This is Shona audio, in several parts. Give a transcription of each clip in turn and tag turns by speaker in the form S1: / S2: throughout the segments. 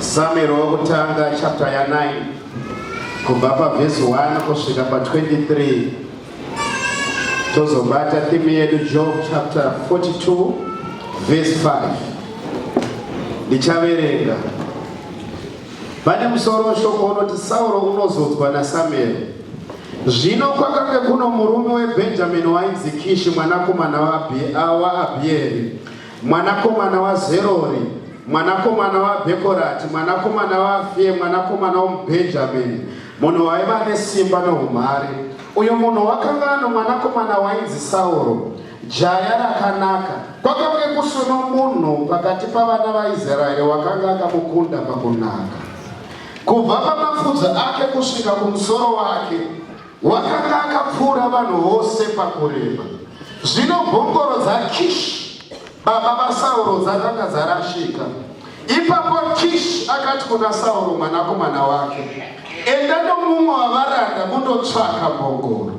S1: Samuel wokutanga chapter ya 9 kubva pavhesi 1 kusvika pa23. Tozobata theme yedu Job chapter 42 verse 5. Ndichaverenga. Pane musoro shoko unoti Sauro unozodzwa naSamuel. Zvino kwakanga kuno murume weBhenjamini wainzi Kishi mwanakomana waAbhieri, mwanakomana waZerori, mwanakomana waBhekorati, mwanakomana waAfie, mwanakomana waBhenjamini, munhu waiva nesimba neumhare. Uyo munhu wakanga ano mwanakomana wainzi Sauro, jaya rakanaka. Kwakanga kusina munhu pakati pavana vaIsraeri wakanga akamukunda pakunaka. Kubva pamapfudzi ake kusvika kumusoro wake, wakanga akapfuura vanhu vose pakureba. Zvino mbongoro dzaKishi baba vaSauro dzakanga dzarashika. Ipapo Kishi akati kuna Sauro mwanakomana wake, enda nomumwe wavaranda mundotsvaka mbongoro.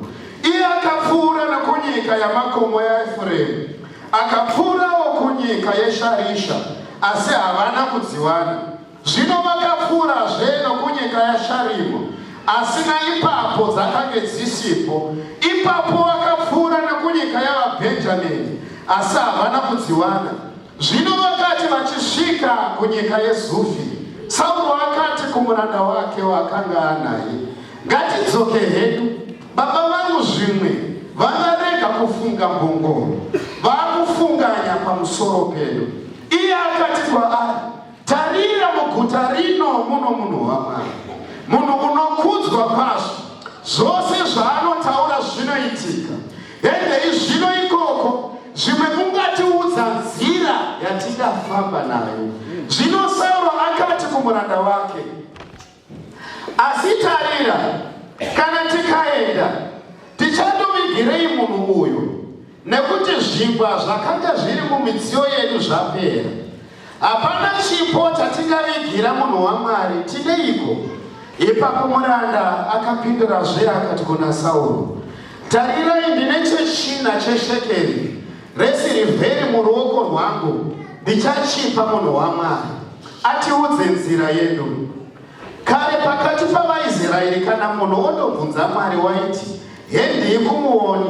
S1: Iye akapfuura nokunyika yamakomo yaEfuremu, akapfuurawo kunyika yeSharisha, asi havana kudziwana. Zvino vakapfuurazve nokunyika yaSharimo, asi naipapo dzakanga dzisipo. Ipapo vakapfuura nokunyika yavaBhenjamini, asi havana kudziwana. Zvino vakati vachisvika kunyika yeZufi, Sauro akati kumuranda wake wakanga anaye, ngatidzoke hedu, baba vangu zvimwe vangarega kufunga mbongoro, vakufunganya pamusoro pedu. Iye akati kwaari, tarira muguta rino muno munhu waMwari, munhu unokudzwa kwazvo. Zvose zvaanotaura zvinoitika. Hendei zvino ikoko, zvimwe mungatiudza nzira yatingafamba nayo. Zvino Sauro akati kumuranda wake, asi tarira, kana tikaenda tichandovigirei munhu uyu, nekuti zvingwa zvakanga zviri mumidziyo yedu zvapera. Hapana chipo chatingavigira munhu waMwari, tineiko? Ipapo muranda akapindurazve akati kuna Sauro, tarirai, ndine chechina cheshekeri resirivheri muruoko rwangu, ndichachipa munhu waMwari atiudze nzira yedu. Kare pakati pavaIsraeri kana munhu ondobvunza Mwari waiti, hendei kumuoni,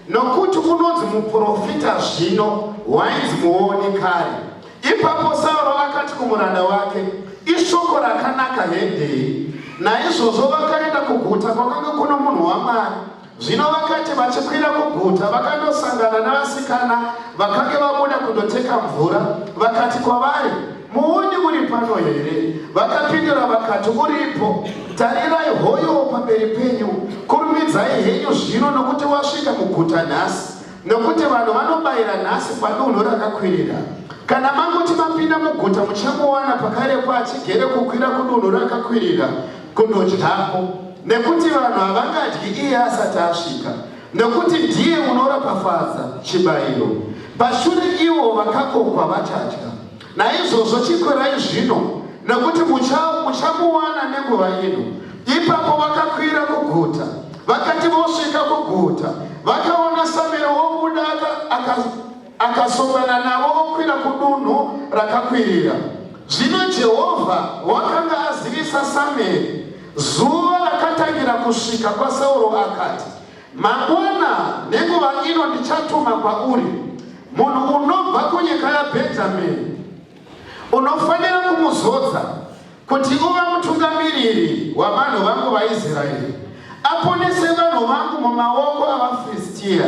S1: nokuti kunonzi muprofita zvino wainzi muoni kare. Ipapo Sauro akati kumuranda wake, ishoko rakanaka hendei. Naizvozvo vakaenda kuguta kwakanga kuno munhu waMwari. Zvino vakati vachikwira kuguta vakandosangana navasikana vakanga vabuda kundoteka mvura. Vakati kwavari, muoni uri pano here? Vakapindura vakati, uripo. Tarirai hoyo pamberi penyu, kurumidzai henyu zvino nokuti wasvika muguta nhasi, nokuti vanhu vanobayira nhasi padunhu rakakwirira. Kana manguti mapinda muguta muchamuwana pakarepo achigere kukwira kudunhu rakakwirira kundodyapo, nekuti vanhu havangadyi iye asati asvika, nokuti ndiye unoropafadza chibayiro. Pashure ivo vakakokwa vachadya. Naizvozvo chikwirai zvino, nokuti muchamuwana nenguva ino. Ipapo vakakwira kuguta. Vakati vosvika kuguta, vakaona Samuel wobuda akasongana navo vokwira kudunhu rakakwirira. Zvino Jehovha wakanga azivisa Samuel. Zuva rakatangira kusvika kwaSauro akati, mangwana nenguva ino ndichatuma kwauri munhu unobva kunyika yaBhenjamini. Unofanira kumuzodza kuti uve mutungamiriri wavanhu vangu vaIsraeri, aponese vanhu vangu mumaoko avaFiristia,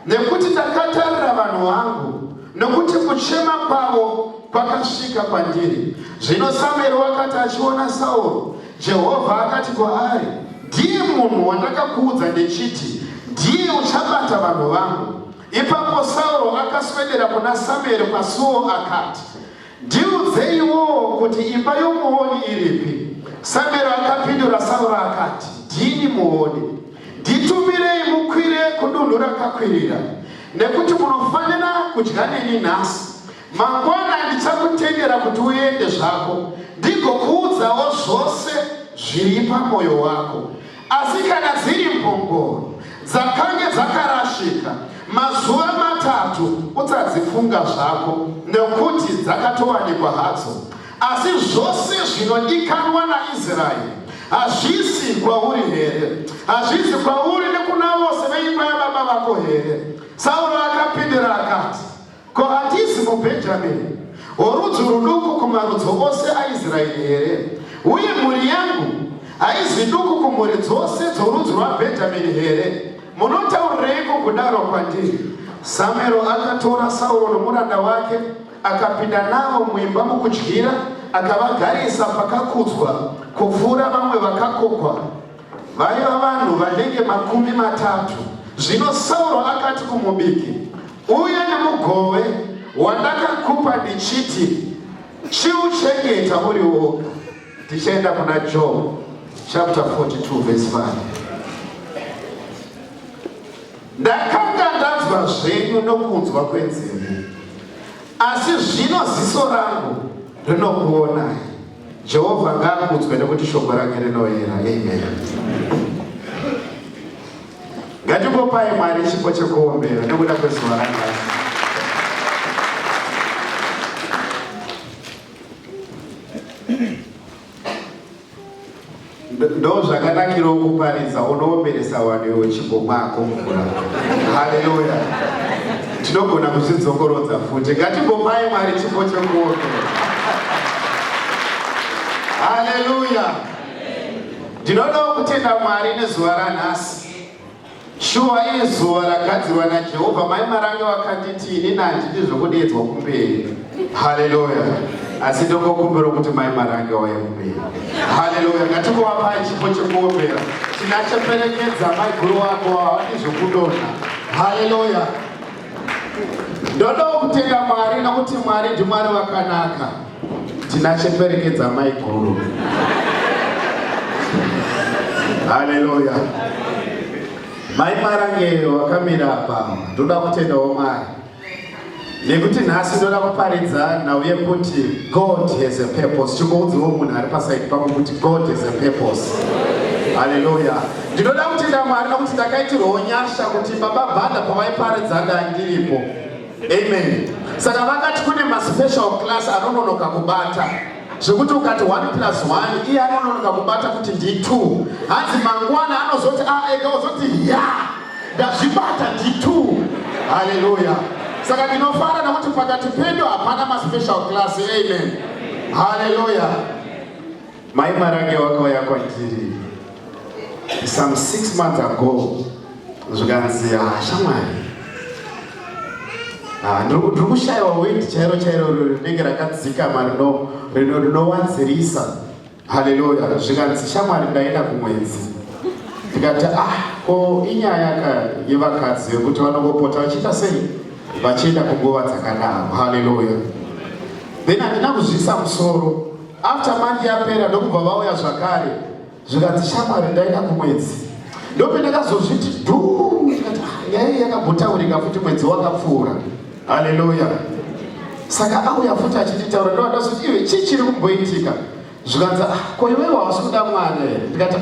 S1: nekuti takatarira vanhu vangu, nokuti kuchema kwavo kwakasvika kwandiri. Zvino Samuel wakati achiona Sauro, Jehovha akati kwaari, ndiye munhu wandakakuudza ndichiti, ndiye uchabata vanhu vangu. Ipapo Sauro akaswedera kuna Samuel pasuo akati, ndiudzeiwo kuti imba yomuoni iripi? Samuel akapindura Sauro akati, ndini muoni. Nditumirei mukwire kudunhu rakakwirira, nekuti munofanira kudya neni nhasi. Mangwana ndichakutendera kuti uende zvako, ndigokuudzawo zvose zviri pamwoyo wako. Asi kana dziri mbongoro dzakanga dzakarashika mazuva 3, usadzifunga zvako, nekuti dzakatowanikwa hadzo. asi zvose zvinodikanwa naIsraeri hazvisi kwauri here? Hazvisi kwauri nekuna vose veimba yababa vako here? Sauro akapindura akati, ko hatisi muBhenjamini, worudzi ruduku kumarudzi ose aIsraeri here? Uye mhuri yangu haizi duku kumhuri dzose dzorudzi rwaBhenjamini here? Munotaurireiko kudaro kwandiri? Samueri akatora Sauro nomuranda wake akapinda navo muimba mukudyira, akavagarisa pakakudzwa kupfuura vamwe vakakokwa. Vaiva vanhu vanenge 30. Zvino Sauro akati kumubiki, uye nemugove wandakakupa ndichiti chiuchengeta uri woga. Tichaenda kuna Job chapter 42 verse 5. Ndakanga ndanzwa zvenyu nokunzwa kwenzeve, asi zvino ziso rangu rinokuonai. Jehovha ngaakudzwe nekuti shoko rake rinoyera. Amen. Ngatipopai Mwari chipo chekuombera nekuda kwezuva ranhasi. Ndo zvakanakira kuparidza unoomberesa vanhu wechipo mwako mvura. Haleluya. Tinogona kuzvidzokorodza futi. Ngatipopai Mwari chipo chekuombera. Haleluya. Ndinoda kutenda Mwari nezuva ranhasi. Shuwa iri zuva rakadzirwa naJehovha. Mai marange wakanditi inini handidi zvokudeedzwa kumberi. Haleluya. Asi ndongokumbira kuti mai marange wauye kumberi. Haleluya. Ngatimuvapai chipo chekuombera. Tinacheperekedza mai guru wako havadi zvokudonha. Haleluya. Ndoda kutenda Mwari nokuti Mwari ndiMwari wakanaka. Tinacheperekedza mai guru. Haleluya. Mai marange wakamira apa, ndoda kutendawo Mwari. Nekuti nhasi ndoda kuparidza nauye kuti God has a purpose. Chingoudziwo munhu ari pasaidi pangu kuti God has a purpose. Haleluya. Ndinoda kutenda Mwari nokuti ndakaitirwawo nyasha kuti baba bhanda pavaiparidza ndandiripo. Amen. Saka vakati kune maspecial class anononoka kubata. Zvekuti ukati 1+1 iye anononoka kubata kuti ndi 2. Hanzi mangwana anozoti ega uzoti ya ndazvibata ndi 2. Haleluya. Saka ndinofara nokuti pakati pedu hapana maspecial class. Amen. Haleluya. Mai marange wakauya kwandiri some 6 months ago. Zvikanzi shamwari, ndiri kushayiwa weight chairo rinenge rakadzikama rinowanzirisa. Haleluya. Zvikanzi shamwari ndaenda kumwedzi. Ndikati ko inyaya yevakadzi yekuti vanongopota vachiita sei? Vachienda kunguva dzakadaro. Haleluya. Then handina kuzvisa musoro. After month yapera ndokubva vauya zvakare. Zvikanzi shamwari ndaenda kumwedzi. Ndope ndakazozviti dhuu. Ndikati nyaya yakabhotaurika futi mwedzi wakapfuura. Haleluya. Saka auya futi achititaura ndo ndazoti iwe chii chiri kumboitika? Zvikanzi ko iwewe hausi kuda mwana here? Ndikati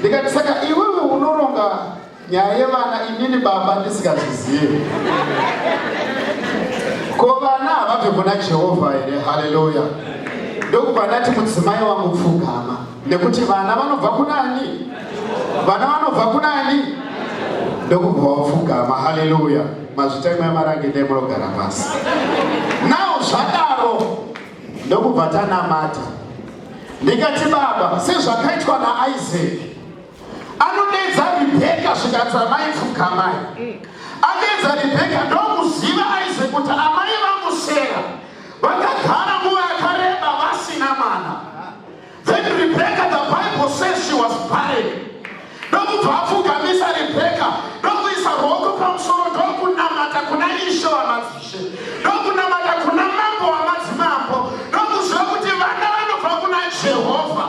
S1: ndikati saka iwewe unoronga nyaya yevana inini baba ndisikazvizivi. Ko vana havabve kuna Jehovha here? Haleluya. Ndokubva ndati mudzimai wangu pfugama, nekuti vana vanobva kunani? Vana vanobva kunani? Ndokubva wapfugama. Haleluya. Mazvitai mai marange ndai munogara pasi. Nawo zvadaro ndokubva tanamata. Ndikati baba, sezvakaitwa naIsaac, anodedza Rebheka zvikati amai pfugamai. Adedza Rebheka ndokuziva Isaac kuti amai vangu Sera vakagara nguva yakareba vasina mana. Then Rebecca, the Bible says she was barren. Ndokubva apfugamisa Rebheka ndokuisa ruoko pamusoro ndokunamata kuna Ishe wamadzishe, ndokunamata kuna mambo wamadzimambo, ndokuziva kuti vana vanobva kuna Jehovha.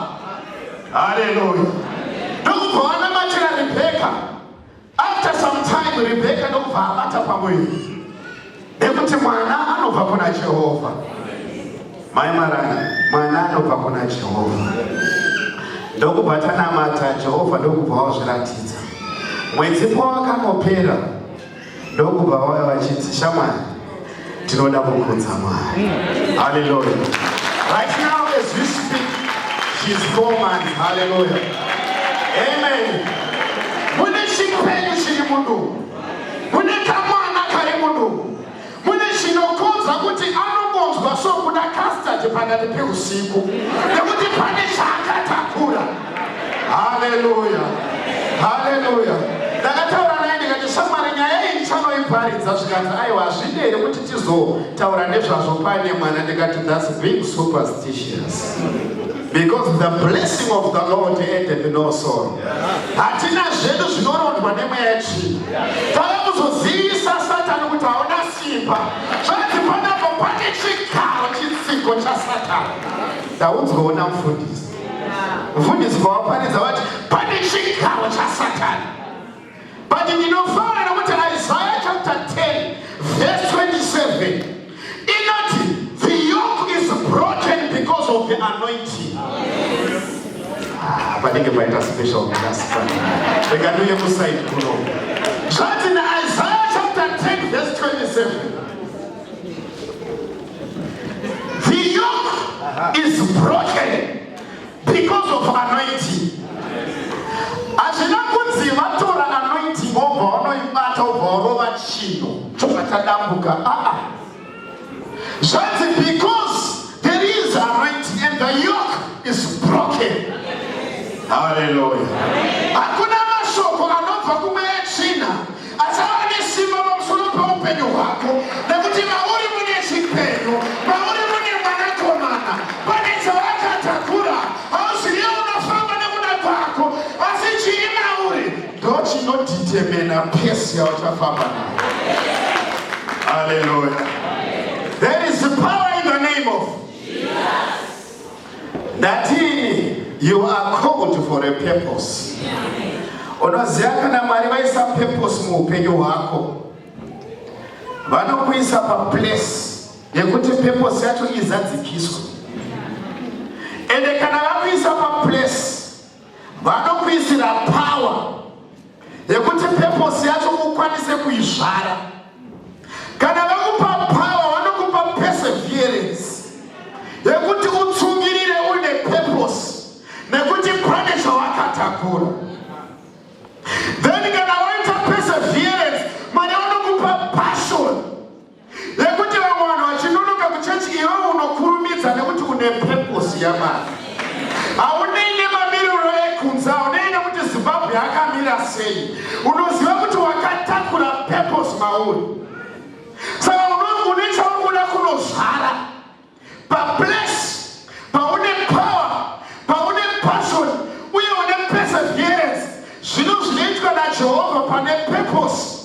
S1: Haleluya. Ndokubva vanamatira Rebheka. After some time Rebheka ndokubva abata pamwiri nekuti mwana anobva kuna Jehovha. Mai marange, mwana anobva kuna Jehovha. Ndokubva tanamata Jehovha, ndokubva wazviratidza. Mwedzi pawakangopera ndokubva vauya vachiti shamwari, tinoda kukunza Mwari. Hallelujah. Right now as we speak, she's 4 months. Hallelujah. Amen. Mune chipenyu chiri munhu, mune kamwana kari munhu, mune chinokonza kuti anongonzwa sokuda custard pakati peusiku nekuti pane chaakatakura. Hallelujah. Hallelujah. Ndakataura naye ndikati shamwari nyaya iyi ndichanoiparidza zvikanzi aiwa hazvidere kuti tizotaura nezvazvo pane mwana. Ndikati that's being superstitious. Because the blessing of the Lord ended no sorrow. Hatina zvedu zvinorondwa nemweya yetsvina. Tava kuzozivisa Satani kuti hauna simba. Zvanzi panapo pane chigaro chitsiko chaSatani. Ndaunzwaona mufundisi. Mufundisi vawaparidza vati pane chigaro chaSatani. But ndinofaura nokuti Isaiah chapter 10 verse 27 inoti the yoke is broken because of the anointing. Panenge paita special class. Ndikanuye kuside kuno. Zvanzi naIsaiah chapter 10 verse 27. The yoke is broken because of anointing. Hazvina kunzi vatora anointing obva vanoibata obva varova chino chobva chadambuka. Zvanzi because there is anointing and the yoke is broken. Hallelujah. Hakuna mashoko anobva kumweya yetsvina achava nesimba pamusoro peupenyu hwako nekuti mauri mune chipenyu, mauri mune mwanakomana, pane chavakatakura. Hauziviye unofamba nekuda kwako, asi chiri mauri ndo chinoditemena pesi yauchafamba nayo. Hallelujah. There is power in the name of Jesus. That you are called for a purpose. Unoziva kana Mwari vaisa purpose muupenyu hwako, vanokuisa paplace yekuti purpose yacho izadzikiswa. Ende kana vakuisa paplace vanokuisira power yekuti purpose yacho ukwanise kuizvara. Kana vakupa power vanokupa perseverance yekuti utsungirire une purpose nekuti pane zvawakatakura. Then kana waita perseverance Mwari vanokupa passion yekuti vamwe vanhu vachinonoka kuchechi iwe unokurumidza nekuti une purpose yaMwari. Haunei nemamiriro ekunze, haunei nekuti Zimbabwe yakamira sei. Unoziva kuti wakatakura purpose mauri. Saka une chaunoda kunozvara paplace paune power, paune passion uye une perseverance. Zvinhu zvinoitwa naJehovha pane purpose.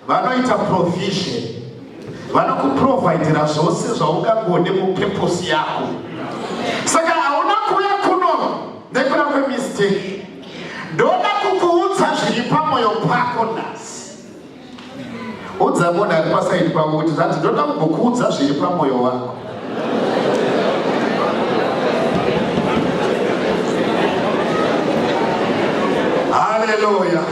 S1: Vanoita provision, vanokuprovidera zvose zvaungangode mupurpose yako. Saka hauna kuuya kuno nekuda kwemistake. Ndoda kukuudza zviri pamwoyo pako nhasi. Udza munhu ari pasaidi pako kuti zvanzi ndoda kukuudza zviri pamwoyo wako. Hallelujah.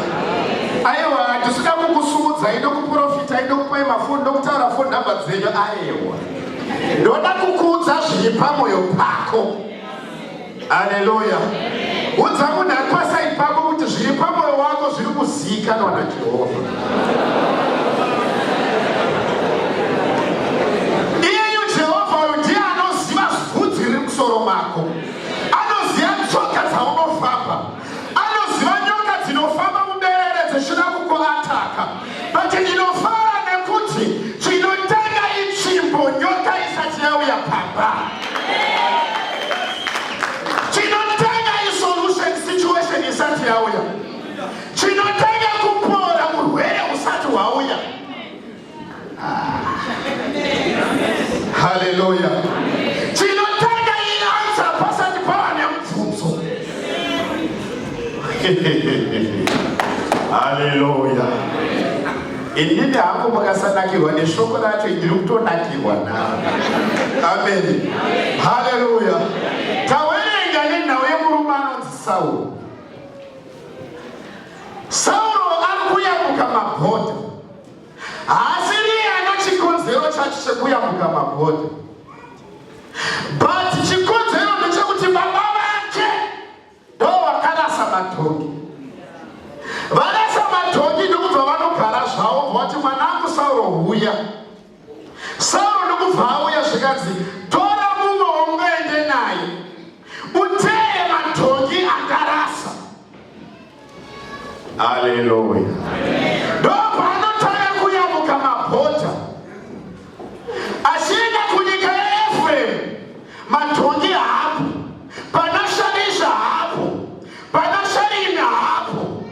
S1: Aiwa, ndisina kukusumudza, inokuprofita, inokupai mafoni, ndokutaura phone number dzenyu. Aiwa, ndoda kukuudza zviri pamwoyo pako. Hallelujah. Udza munhu ari pasaidi pako kuti zviri pamwoyo wako zviri kuzivikanwa naJehovha. Iyeyu Jehovha uyu ndiye anoziva vhudzi riri musoro mako. Anoziva tsoka dzaunofamba. Anoziva nyoka dzinofamba muberere dzechida kukuataka. But ndinofara nekuti chinotanga itsvimbo nyoka isati yauya pamba. Chinotanga isolution situation isati yauya. Chinotanga kupora urwere usati hwauya. Hallelujah. Chinotanga ianswer pasati pava nemubvunzo. Hallelujah. Inini hangu makasanakirwa neshoko racho, ndiri kutonakirwa naro. Amen. Hallelujah. Tawerenga nenhau yemurume anonzi Sauro. Sauro ari kuyamuka mabhodha. Haasiri anochikonzero chacho chekuyambuka mabhodha. But chikodzero ndechekuti baba vake ndo vakarasa matongi. Varasa matongi ndokubva vanogara zvavo vati mwanangu Sauro huya. Sauro ndokubva auya zvikanzi tora mumwe waungaende naye uteye matongi akarasa. Haleluya. Ndopaanotanga kuyambuka mabhodha achienda kunyika yaEfraimu. Matongi hapo, pana Sharisha hapo, pana Sharimi hapo,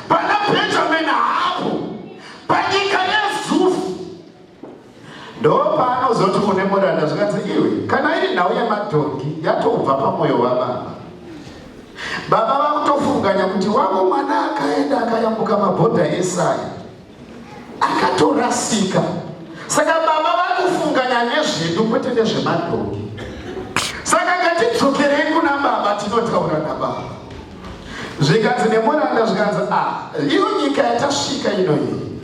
S1: pana Benjamin hapo, panyika yeZufu. Ndopaanozoti kune muranda zvikanzi iwe kana iri nhau yematongi yatobva pamwoyo wababa. Baba vakutofunganya kuti wangu mwana akaenda akayambuka mabhodha eSaya akatorasika. Saka baba vakufunganya nezvedu kwete nezvematongi. Saka ngatidzokerei kuna baba tinotaura nababa. Zvikanzi nemuranda zvikanzi iyo nyika yatasvika inoyi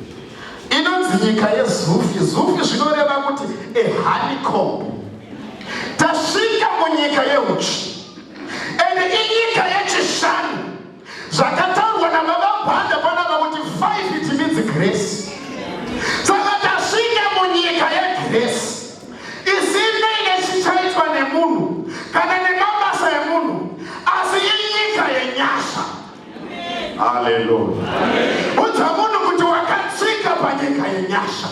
S1: inonzi nyika yeZufi. Zufi zvinoreva kuti honeycomb. Tasvika munyika yeuchi. And inyika yechishanu. Zvakataurwa nababa Bhanda panapa kuti 5 it means grace. Saka tasvika munyika yegrace. Isine inechichaitwa nemunhu kana nemabasa emunhu asi inyika yenyasha. Haleluya. Udza munhu kuti wakatsvika panyika yenyasha.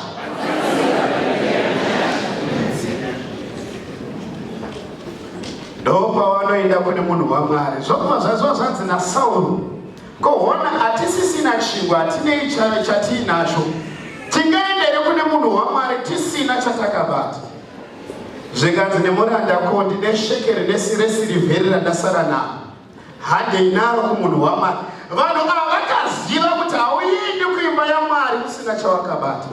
S1: Ndopa wanoenda kune munhu waMwari. Zvakova zvazvanzi naSauro. Kohona hatisisina chingwa, hatinei chatiinacho. Tingaendere kune munhu waMwari tisina chatakabata. Zvikanzi nemuranda ko ndine shekeri resirivheri randasara naro. Handei naro kumunhu waMwari. Vanhu ava vakaziva kuti hauendi kuimba yaMwari usina chawakabata.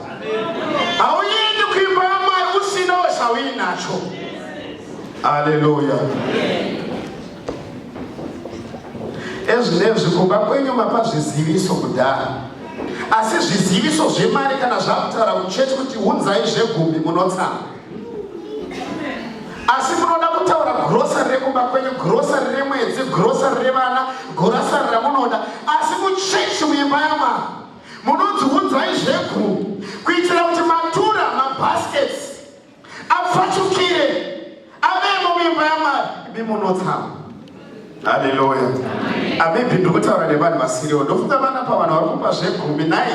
S1: Hauendi kuimba yaMwari usina zvauyinacho. Haleluya. Ezvinezvi kumba kwenyu mapa zviziviso kudhara. Asi zviziviso zvemari kana zvakutaura kuchechi kuti unzai zvegumi munotsama. Asi munoda kutaura grosari rekumba kwenyu, grosari remwedzi, grosari revana, grosari ramunoda. Asi kuchechi muimba yaMwari munonzi unzai zvegumi kuitira kuti matura, mabaskets apfachukire avemo muimba yaMwari bimunotsama. Haleluya. Amebi ndikutaura nevanhu vasiriwo. Ndofunga vanapa vanhu vari kupa zvegumi nayi.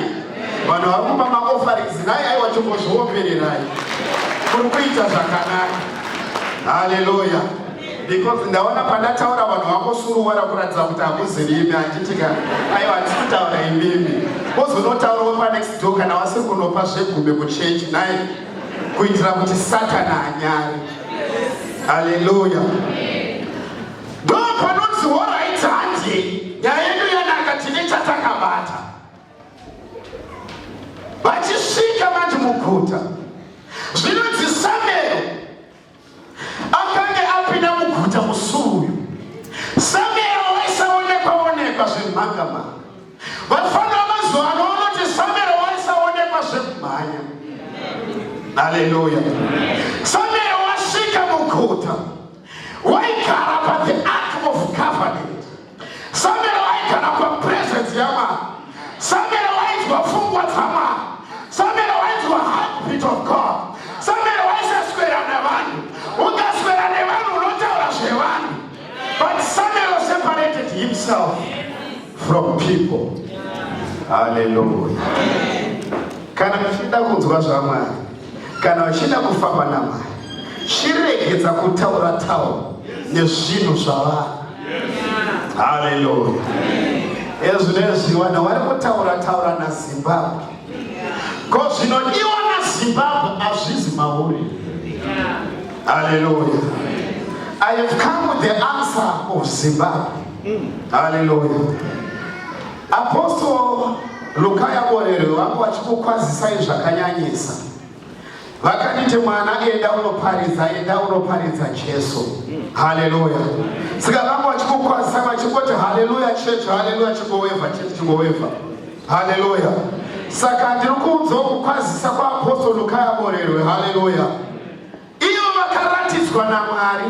S1: Vanhu vari kupa maofferings nayi aiwa chimbozviombererai. Kuri kuita zvakanaka. Haleluya. Because ndaona pandataura vanhu vangosuruwara kuratidza kuti hamuzivi imi handitika aiwa handisi kutaura imimi. Wozonotaurawo panext door kana wasiri kunopa zvegumi kuchechi nayi kuitira kuti Satana anyare. Haleluya. Panonzi alright handi yayedu yanaka tine chatakabata. Vachisvika manje muguta zvinonzi Samuel akange apinda muguta musuyu. Samuel waisaonekwa zvemhanga. Vafana vamazuva ano vanoti Samuel waisaonekwa zvekumhanya. Haleluya. Samuel wasvika muguta waigara pa the Ark of Covenant. Samuel waigara pa presence yaMwari. Samuel wainzwa pfungwa dzaMwari. Samuel wainzwa heartbeat of God. Samuel waisaswera nevanhu. Ungaswera nevanhu unotaura zvevanhu. But Samuel separated himself from people. Hallelujah. Kana uchida kunzwa zvaMwari, kana uchida kufamba naMwari, chiregedza kutaura nezvinhu zvavanhu. Haleluya. Ezvinezvi vanhu vari kutaura naZimbabwe. Ko zvinodiwa naZimbabwe hazvizi mauri. Haleluya. I have come with the answer of Zimbabwe. Haleluya. Apostle Lukaya Borere vangu vachikukwazisai zvakanyanyisa. Vakanditi mwana enda unoparidza Jesu. Haleluya. Saka vangu vachikukwazisa vachikoti haleluya church, haleluya chingoweva, church chingoweva. Haleluya. Saka ndikuudza kukwazisa kwa apostoli kayaborerwe. Haleluya. Iyo vakaratidzwa naMwari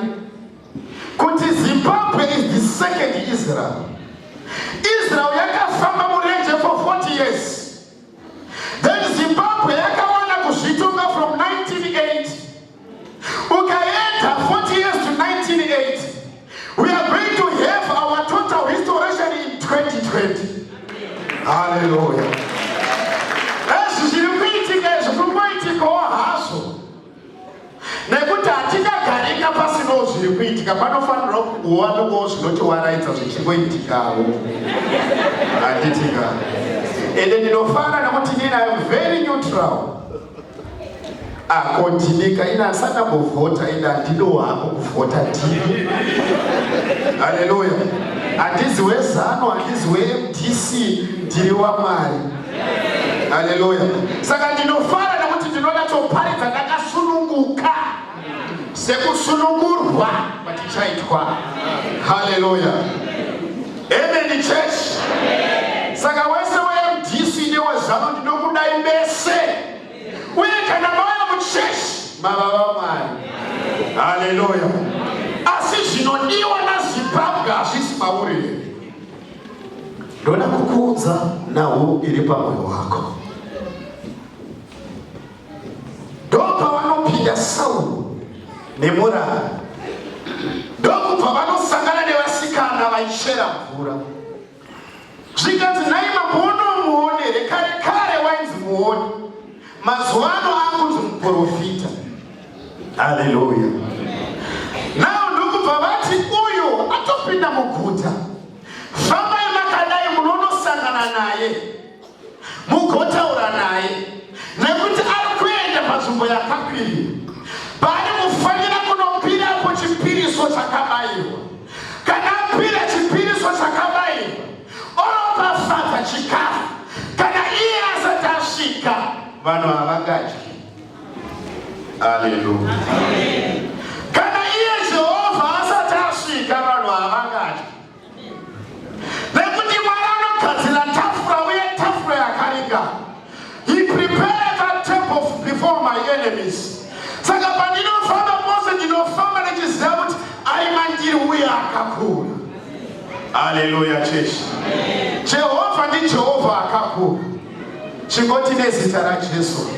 S1: kuti Zimbabwe is the second Israel. Israel yakafamba murenje for 40 years. Then Zimbabwe yakawana kuzvitonga from 1980. Ukaenda 40 years to 1980. We are going to have our total restoration in 2020. Hallelujah. As you repeat it, as you repeat it, go haso. Nekuti atikagarika pasino zviri kuitika panofanira kuwanawo zvinotiwaraidza zvichikoitikawo. Handitika. Ende ndinofara nekuti nini I am very neutral. Akontinika ina asana kuvhota ina ndido hako kuvhota tivi. Haleluya. Handizi weZANU, handizi weMDC, ndiri waMwari. Haleluya. Saka ndinofara nekuti ndinonatsoparidza ndakasununguka sekusunungurwa kwatichaitwa. Haleluya. Amen church. Saka wese weMDC neweZANU ndinokudai mese. Uye kana mauya muchechi mava vaMwari. Haleluya. Asi zvinodiwa naZimbabwe hazvisi mauri. Ndoda kukuudza nawo iri pamwoyo wako. Ndopavanopinda Sauro neMurara. Ndokubva vanosangana nevasikana vaichera mvura. Zvikanzi nai mambonomuonere kare kare wainzi muoni. Mazuva ano akunzi muprofita. Haleluya. Nao ndokubva vati uyo atopinda muguta. Fambai makadai munonosangana naye. Mugotaura naye. Nekuti ari kuenda panzvimbo yakakwirira. Bari mufanira kunopirapo chipiriso chakabayirwa. Kana apira chipiriso chakabayirwa, onopafadza chikafu. Kana iye asati asvika, vanhu havangadyi. Haleluya. Kana iye Jehovha asati asvika, vanhu havangadyi. Nekuti Mwari anogadzira tafura uye tafura yakaringana. He prepared a table before my enemies. Saka pandinofamba mose ndinofamba nechiziva kuti ari mandiri uye akakura. Haleluya cheshi. Jehovha ndi Jehovha akakura. Chingoti nezita raJesu.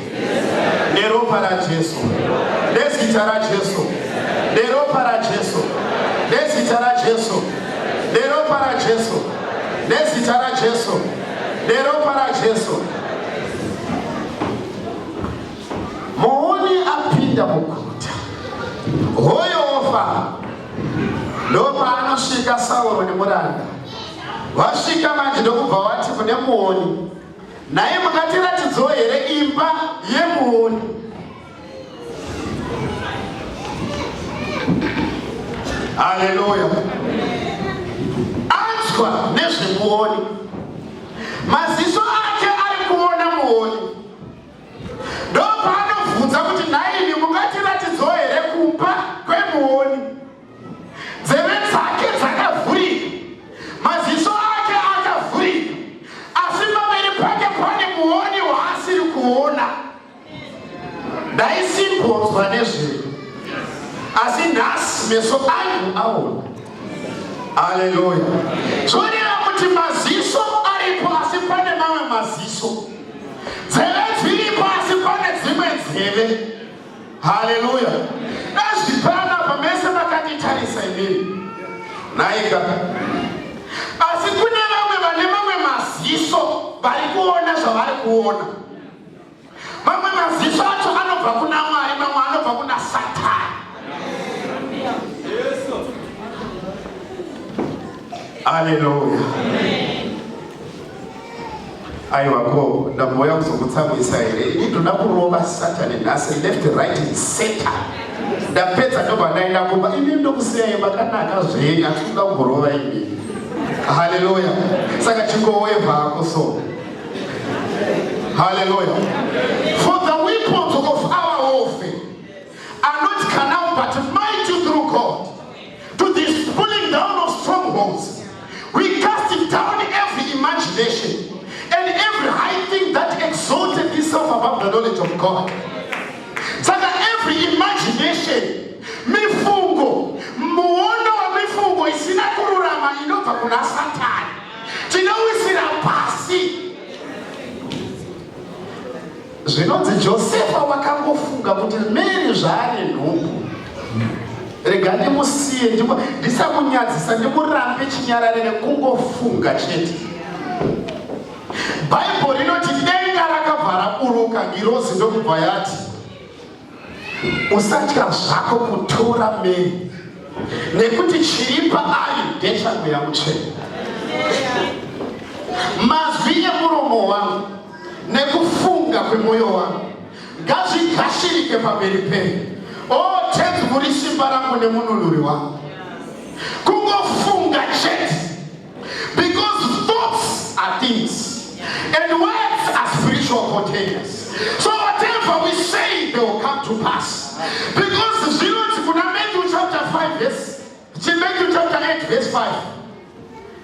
S1: Neropa raJesu. Nezita raJesu. Neropa raJesu. Nezita raJesu. Neropa raJesu. Nezita raJesu. Neropa raJesu. Muoni apinda muguta. Hoyo ofa. Ndopa anosvika Sauro nemuranda. Vasvika manje ndokubva vati kune muoni. Naye mukatiratidzo here imba yemuoni. Haleluya. Anzwa nezvemuoni. Maziso ake ari kuona muoni. Ndopa anobvunza kuti naini mukatiratidzo here kumba kwemuoni. Nzeve dzake dzakavhurika. Maziso ake akavhurika. Asi pamberi pake pane muoni waasiri kuona. Ndaisimbodzwa nezviri. Asi nhasi meso angu aona. Haleluya. Zvoreva kuti maziso aripo asi pane mamwe maziso. Nzeve dziripo asi pane dzimwe nzeve. Haleluya. Nazvipana pamese makatitarisa imini. Naika. Asi kune vamwe vane mamwe maziso vari kuona zvavari kuona. Mamwe maziso acho anobva kuna Mwari, mamwe anobva kuna Satani. Haleluya. Aiwa ko ndamboya kuzokutsamwisa here. Ini ndoda kurova Satani nhasi left right center. Ndapedza ndobva ndaenda kumba. Ini ndokusiyai makanaka zvenyu atisinga kumborova ini. Haleluya. Saka chingoweva hako so. Haleluya. For the weapons of our warfare are not carnal but mighty through God to the pulling down of strongholds. We cast down every imagination and every high thing that the knowledge of God. Saka every imagination, mifungo, muono wa mifungo isina kururama inova kuna Satani. Tinowisira pasi. Zvinonzi Josefa wakangofunga kuti Mary zvaane nhumbu. Rega ndimusiye ndisamunyadzisa ndimurambe chinyarare nekungofunga chete. Bible rinoti denga rakabva raburuka ngirozi ndokubva yati usatya zvako kutora Mary nekuti chiri paari ndechangu yamutsvene. Mazwi emuromo wangu nekufunga kwemwoyo wangu ngazvigashirike pamberi penyu. Oh, tenzi muri simba rangu nemununuri wangu. Kungofunga chete. Because thoughts are things and words are spiritual containers. So whatever we say, they will come to pass. Because Matthew chapter 5 Matthew chapter 8 verse 5.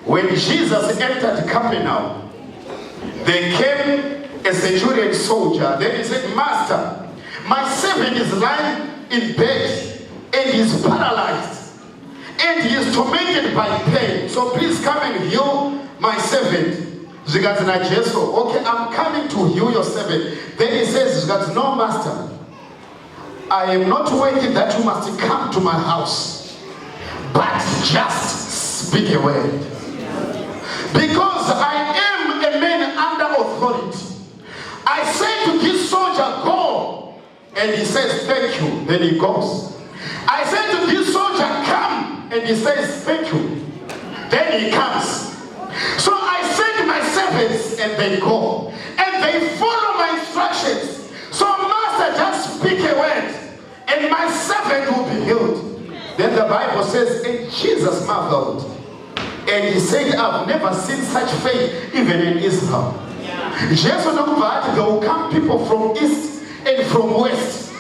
S1: When Jesus entered Capernaum, there came a centurion soldier. Then he said, Master, my servant is lying in bed and he is paralyzed and he is tormented by pain. So please come and heal my servant. Okay, I'm coming to heal your servant. Then he says, no, Master, I am not worthy that you must come to my house, but just speak a word. Because I am a man under authority. I say to this soldier, go. And he says, thank you. Then he goes. I say to this soldier, come. And he says, thank you. Then he comes. So I send my servants and they go. And they follow my instructions. So Master, just speak a word and my servant will be healed. Then the Bible says, and Jesus marveled. And he said, I've never seen such faith even in Israel. Jesus knows there will come people from east and from west.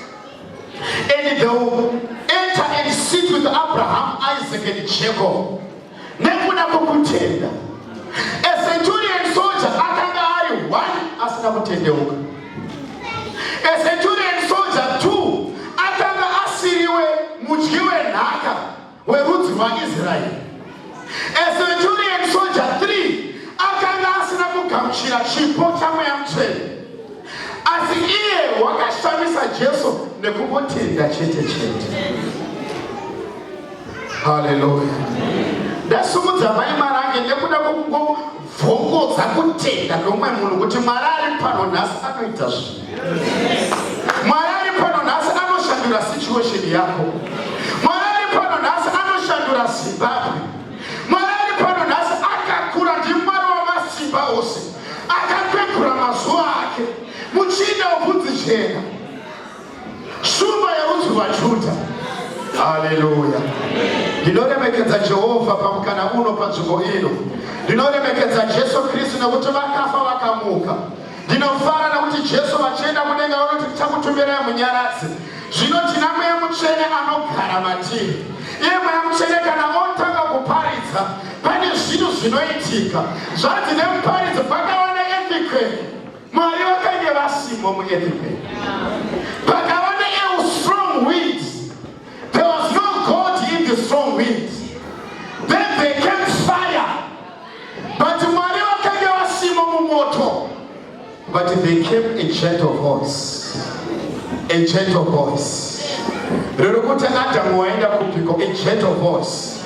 S1: And they will enter and sit with Abraham, Isaac and Jacob. A centurion soldier, one, a centurion soldier, two, Israel. A centurion soldier, three, asi iye wakashamisa Jesu nekungotenda chete chete. Hallelujah. Ndasumudza mai marange nekuda kungovhongodza kutenda kwemwe munhu kuti Mwari ari pano nhasi anoita zvinhu. Mwari ari pano nhasi anoshandura situation yako. Mwari ari pano nhasi anoshandura Zimbabwe. Mwari ari pano nhasi akakura ndi Mwari wamasimba ose. Akapegura mazuva ake. Muchinda webvudzi chena. Shumba yerudzi rwaJudha. Hallelujah. Ndinoremekedza Jehovha pamukana uno panzvimbo ino. Ndinoremekedza Jesu Kristu nekuti vakafa vakamuka. Ndinofara nekuti Jesu vachienda mudenga vanoti tichamutumbirai munyaradzi. Zvino tina Mweya Mutsvene anogara matiri. Iye Mweya Mutsvene kana otanga kuparidza pane zvinhu zvinoitika. Zvanzi nemuparidzi pakava neearthquake. Mwari vakange vasimwa muearthquake. Pakava strong wind. There was no God in the strong wind. Then there came fire. But Mwari vakange vasimwa mumoto. But there came a gentle voice. A gentle voice. A gentle voice.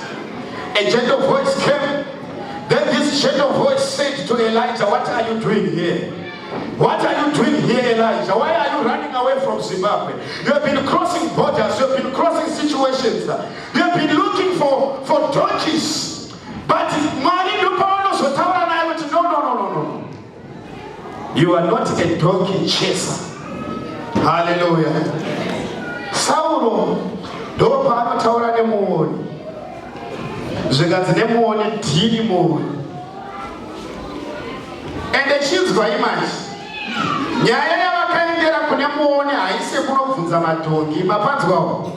S1: A gentle voice came. Then this gentle voice said to Elijah, what are you doing here? What are you doing here, Elijah? Why are you running away from Zimbabwe? You have been crossing borders. You have been crossing situations. You have been looking for donkeys. But no. You are not a donkey chaser. Hallelujah. Saulo ndo paanotaura nemuoni. Zvikanzi nemuoni ndini muoni. Ende chinzwa imanje. Nyaya yavakaendera kune muoni haisi kunobvunza madhongi mapanzwawo.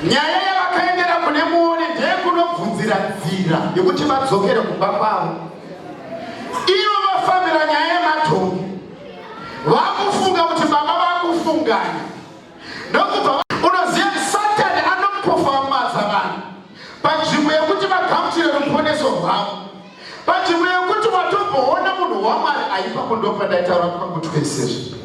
S1: Nyaya yavakaendera kune muoni ndeye kunobvunzira nzira yekuti vadzokere kumba kwavo. Ivo vafambira nyaya yemadhongi. kufunganya. Nokubva unoziva Satani anoperformanza vanhu panzvimbo yekuti vagamuchire ruponeso rwavo, panzvimbo yekuti watomboona munhu waMwari aipapo ndopa ndaitaura pakutwesezvo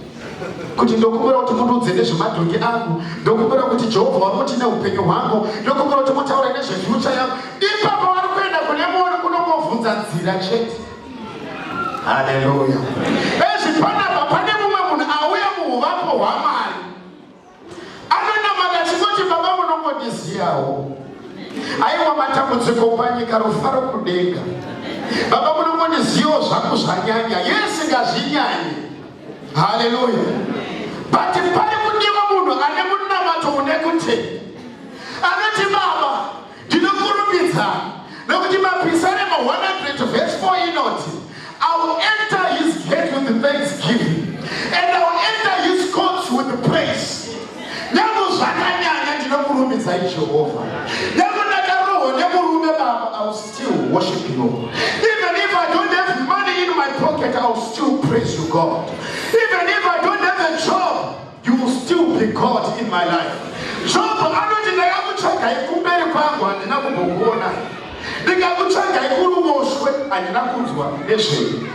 S1: kuti ndokumbira kuti mundudze nezvemadhongi angu, ndokumbira kuti Jehovha vari kuti neupenyu hwangu, ndokumbira kuti mutaure nezvefyucha yangu. Ipapo vari kuenda kune mumwe kunombobvunza nzira chete. Haleluya. Ezvi panapa pane mumwe munhu auya muuvapo hwaMwari anonamata chingoti baba munongondiziyawo, aiwa matambudziko panyika, rufaro kudenga, baba munongondiziyawo zvangu zvanyanya, yesi ngazvinyanye. Haleluya. But pane kudiwa munhu ane munamato une kuti anoti baba ndinokurumbidza nokuti mapisarema 100 verse 4 inoti I will enter his gate with thanksgiving and I will enter his courts with praise. Nyangu zvakanyanya ndinokurumbidza Jehovah. Nyangu ndakarohwa nemurume baba, I will still worship you. Even if I don't have money in my pocket, I will still praise you, God. Even if I don't have a job, you will still be God in my life. Job anoti ndakakutsvaga ikumberi kwangu handina kumbokuona, ndikakutsvaga ikuruboshwe handina kunzwa nezvenyu,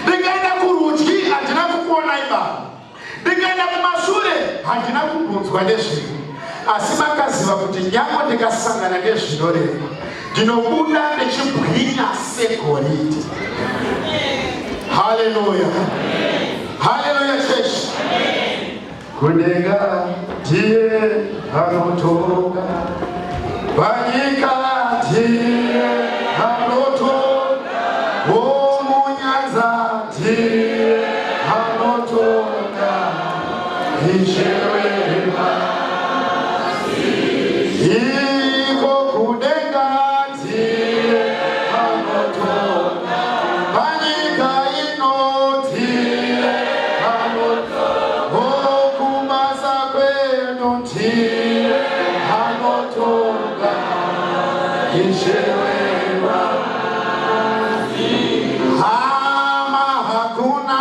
S1: ndikaenda kurudyi handina kukuonai baba, ndikaenda kumashure handina kumbunzwa nezvenyu. Asi makaziva kuti nyange ndikasangana nezvinorema ndinobuda ndechibwinya segoridhe. Haleluya. Haleluya chechi. Kudenga ndiye anotonga, panyika ndiye anotonga, munyanza ndiye anotonga, ichewewa iko kudenga ndiye anotonga, panyika ino ndiye anotonga, kumasa kwenu ndiye anotonga, ichewewa hama hakuna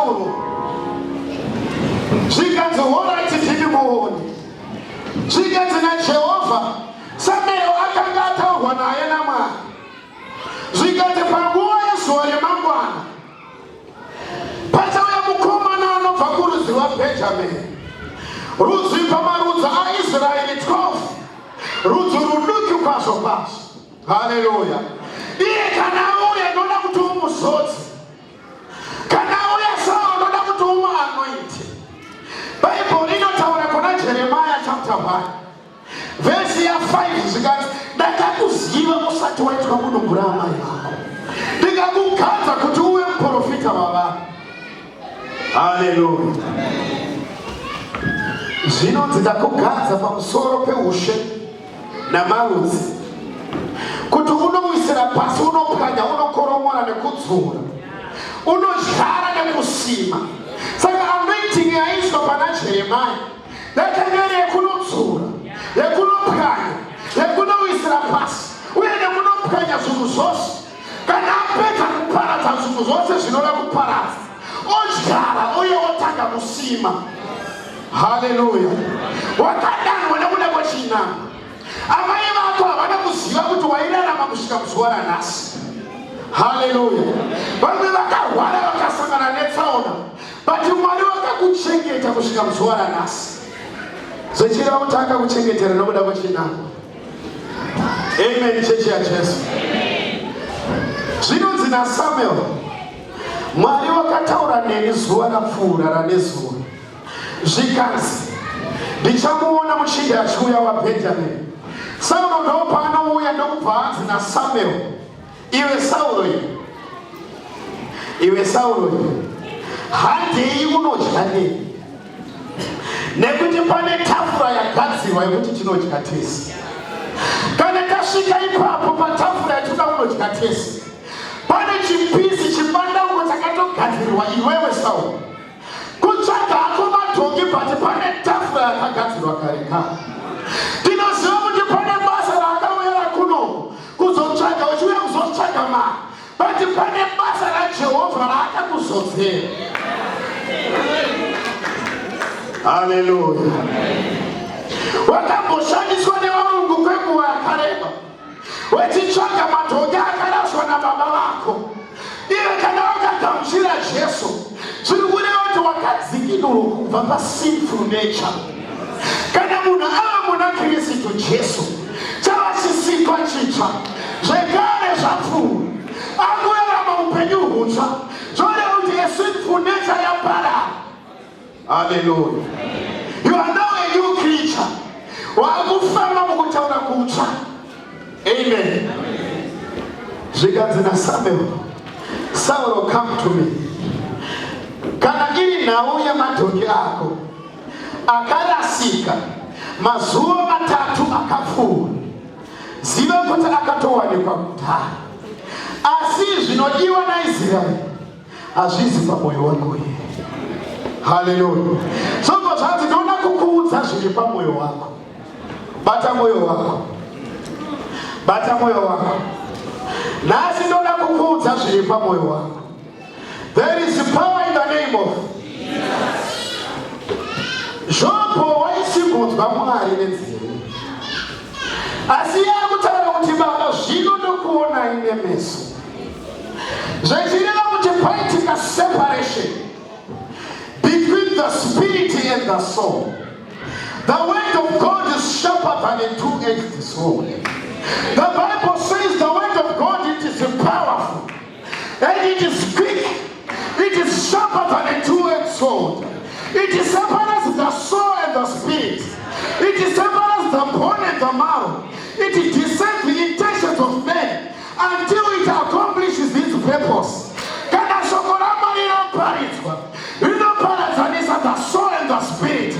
S1: Saulo zvikanzi alright tiri muoni zvikanzi naJehovha Samuel akanga ataurwa naye naMwari zvikanzi panguva yezuva remangwana pachauya mukomana anobva kurudzi rwaBhenjamini rudzi pamarudzi aIsraeri 12 rudzi ruduki kwazvo kwazvo. Haleluya. Iye kana auya ndoda kuti umuzodzi kana auya sawa ndoda kuti umuanointi. Bible rinotaura kuna Jeremiah chapter 1 verse ya 5 zvikanzi ndakakuziva usati waitwa kudubura amai vako ndikakugadza kuti uve muprofita wavanhu. Haleluya. Zvinonzi ndakugadza pamusoro peushe namarudzi kuti unowisira pasi unopwanya unokoromora nekudzura unodyara nekusima. Saka anointing yaiswa pana Jeremiah yakanga yekunodzura yekunopwanya yekunowisira pasi uye nekunopwanya zvinhu zvose. Kana apedza kuparadza zvinhu zvose zvinoda kuparadza odyara uye otanga kusima. Haleluya. Wakadanwa nekuda kwechinamo. Amai vako havana kuziva kuti wairarama kusvika muzuva ranhasi. Haleluya. Vamwe vakarwara vakasangana netsaona but Mwari wakakuchengeta kusvika muzuva ranhasi. Zvichireva kuti akakuchengetera nekuda kwechinamo. Amen. Chechi yaJesu. Zvinonzi naSamuel Mwari wakataura neni zuva rapfuura ranezuva zvikanzi ndichamuona muchinda achiuya waBhenjamini. Saulo ndopaanouya ndokubva anzi naSamuel iwe Saulo handei unodya nei? Nekuti pane tafura yagadzirwa yekuti tinodya tese. Kana tasvika ipapo patafura yatinoda kunodya tese pane chipisi chibandauko chakatogadzirirwa iwewe Saulo kutsvaga hako madhongi pati pane tafura yakagadzirwa kare kare. Tinoziva kuti pane basa raakauya kuno kuzotsvaga uchiuya kuzotsvaga mari but pane basa raJehovha raakakuzodzera. Haleluya. Wakamboshandiswa nevarungu kwenguva yakareba wechitsvaga madhongi akaraswa nababa vako. Iwe kana wakagamuchira Jesu zviri kureva kuti wakadzikinurwa kubva pasinful nature. Kana munhu ava muna Kristu Jesu chava chisikwa chitsva zvekare zvapfuura akurarama upenyu hutsva zvoreva kuti asinful nature yaparara. Haleluya. You are now a new creature. Wakufamba mukutaura kutsva. Amen. Zvikanzi naSamuel Saulo, come to me. Kana iri nhau yamadhongi ako akarasika mazuva 3 akapfuura ziva kuti akatowanikwa kudhara asi zvinodiwa naIsraeri hazvizi pamwoyo wako here. Haleluya. Zvobva zvanzi ndoda kukuudza zviri pamwoyo wako. Bata mwoyo wako. Bata mwoyo wako. Nhasi ndoda kukuudza zviri pamwoyo wako. There is power in the name of Jesus. Job waisimudzwa Mwari nenzeve asi yakutaura kuti Baba zvino ndokuona ine meso zvechireva kuti paitika separation between the spirit and the soul. The word of God is sharper than a two-edged sword. The Bible says the word of God, it is powerful and it is quick. It is sharper than a two-edged sword. It separates the soul and the spirit. It separates the bone and the marrow. It discerns the intentions of men until it accomplishes its purpose. Kana shoko rama rinoparidzwa rinoparadzanisa the soul and the spirit.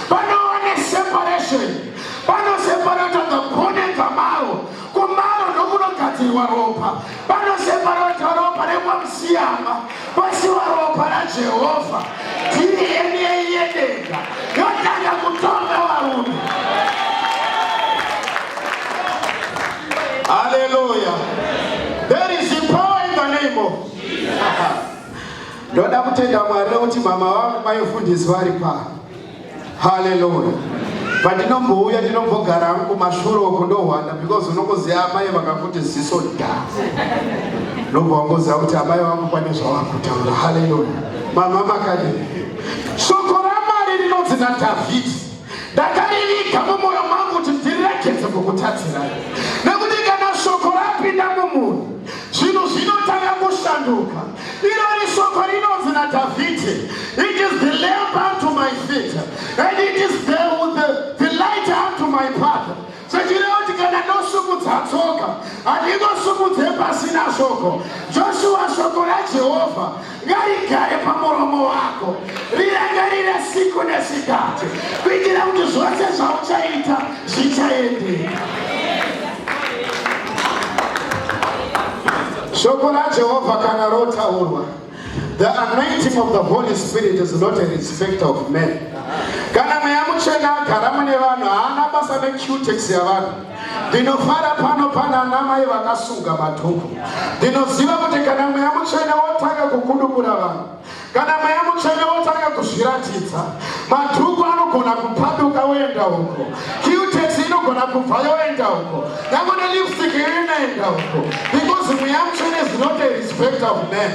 S1: Panoone separation. Pano separate the bone and the marrow. Kumaro ndokunogadzirwa ropa. Pano separate ropa remwamsiyama. Pasiwa ropa raJehovha. Tiri yeniyedega. Yotanga kutonga varume. Hallelujah. There is power in the name of Jesus. ndoda kutenda Mwari kuti mama wangu maifundisi vari pano. Hallelujah. Pandinombouya ndinombogara hangu mashure uko ndohwanda because unokuziva amai vakakuti ziso da. Nobongoza kuti amai vangu pane zvavakutaura. Hallelujah. Mama makadi. Shoko raMwari rinonzi naDhavhidhi. Ndakarivika mumwoyo mangu kuti ndirekedze kukutadzirai. Nekuti kana shoko rapinda mumunhu, zvinhu zvinotanga kushanduka. Iro shoko rinonzi naDhavhidhi. It is the lamp unto my feet, and it is the light unto my path. Sechireuti kana nosumudza tsoka, handingosumudze pasina shoko. Joshua, shoko raJehovha ngarigare pamuromo wako, rirangarire siku nesikati, kuitira kuti zvose zvauchaita zvichaendeka. Shoko raJehovha kana rotaurwa, the anointing of the Holy Spirit is not a respecter of men. Kana mweya mutsvene agara mune vanhu haana basa necutex yavanhu. Ndinofara pano pana anamai vakasunga madhuku. Ndinoziva kuti kana mweya mutsvene wotanga kukudumura vanhu, kana mweya mutsvene wotanga kuzviratidza, madhuku anogona kupaduka woenda uko, cutex inogona kubva yoenda uko, nyangwe nelipstick inoenda uko, because mweya mutsvene is not a respecter of men.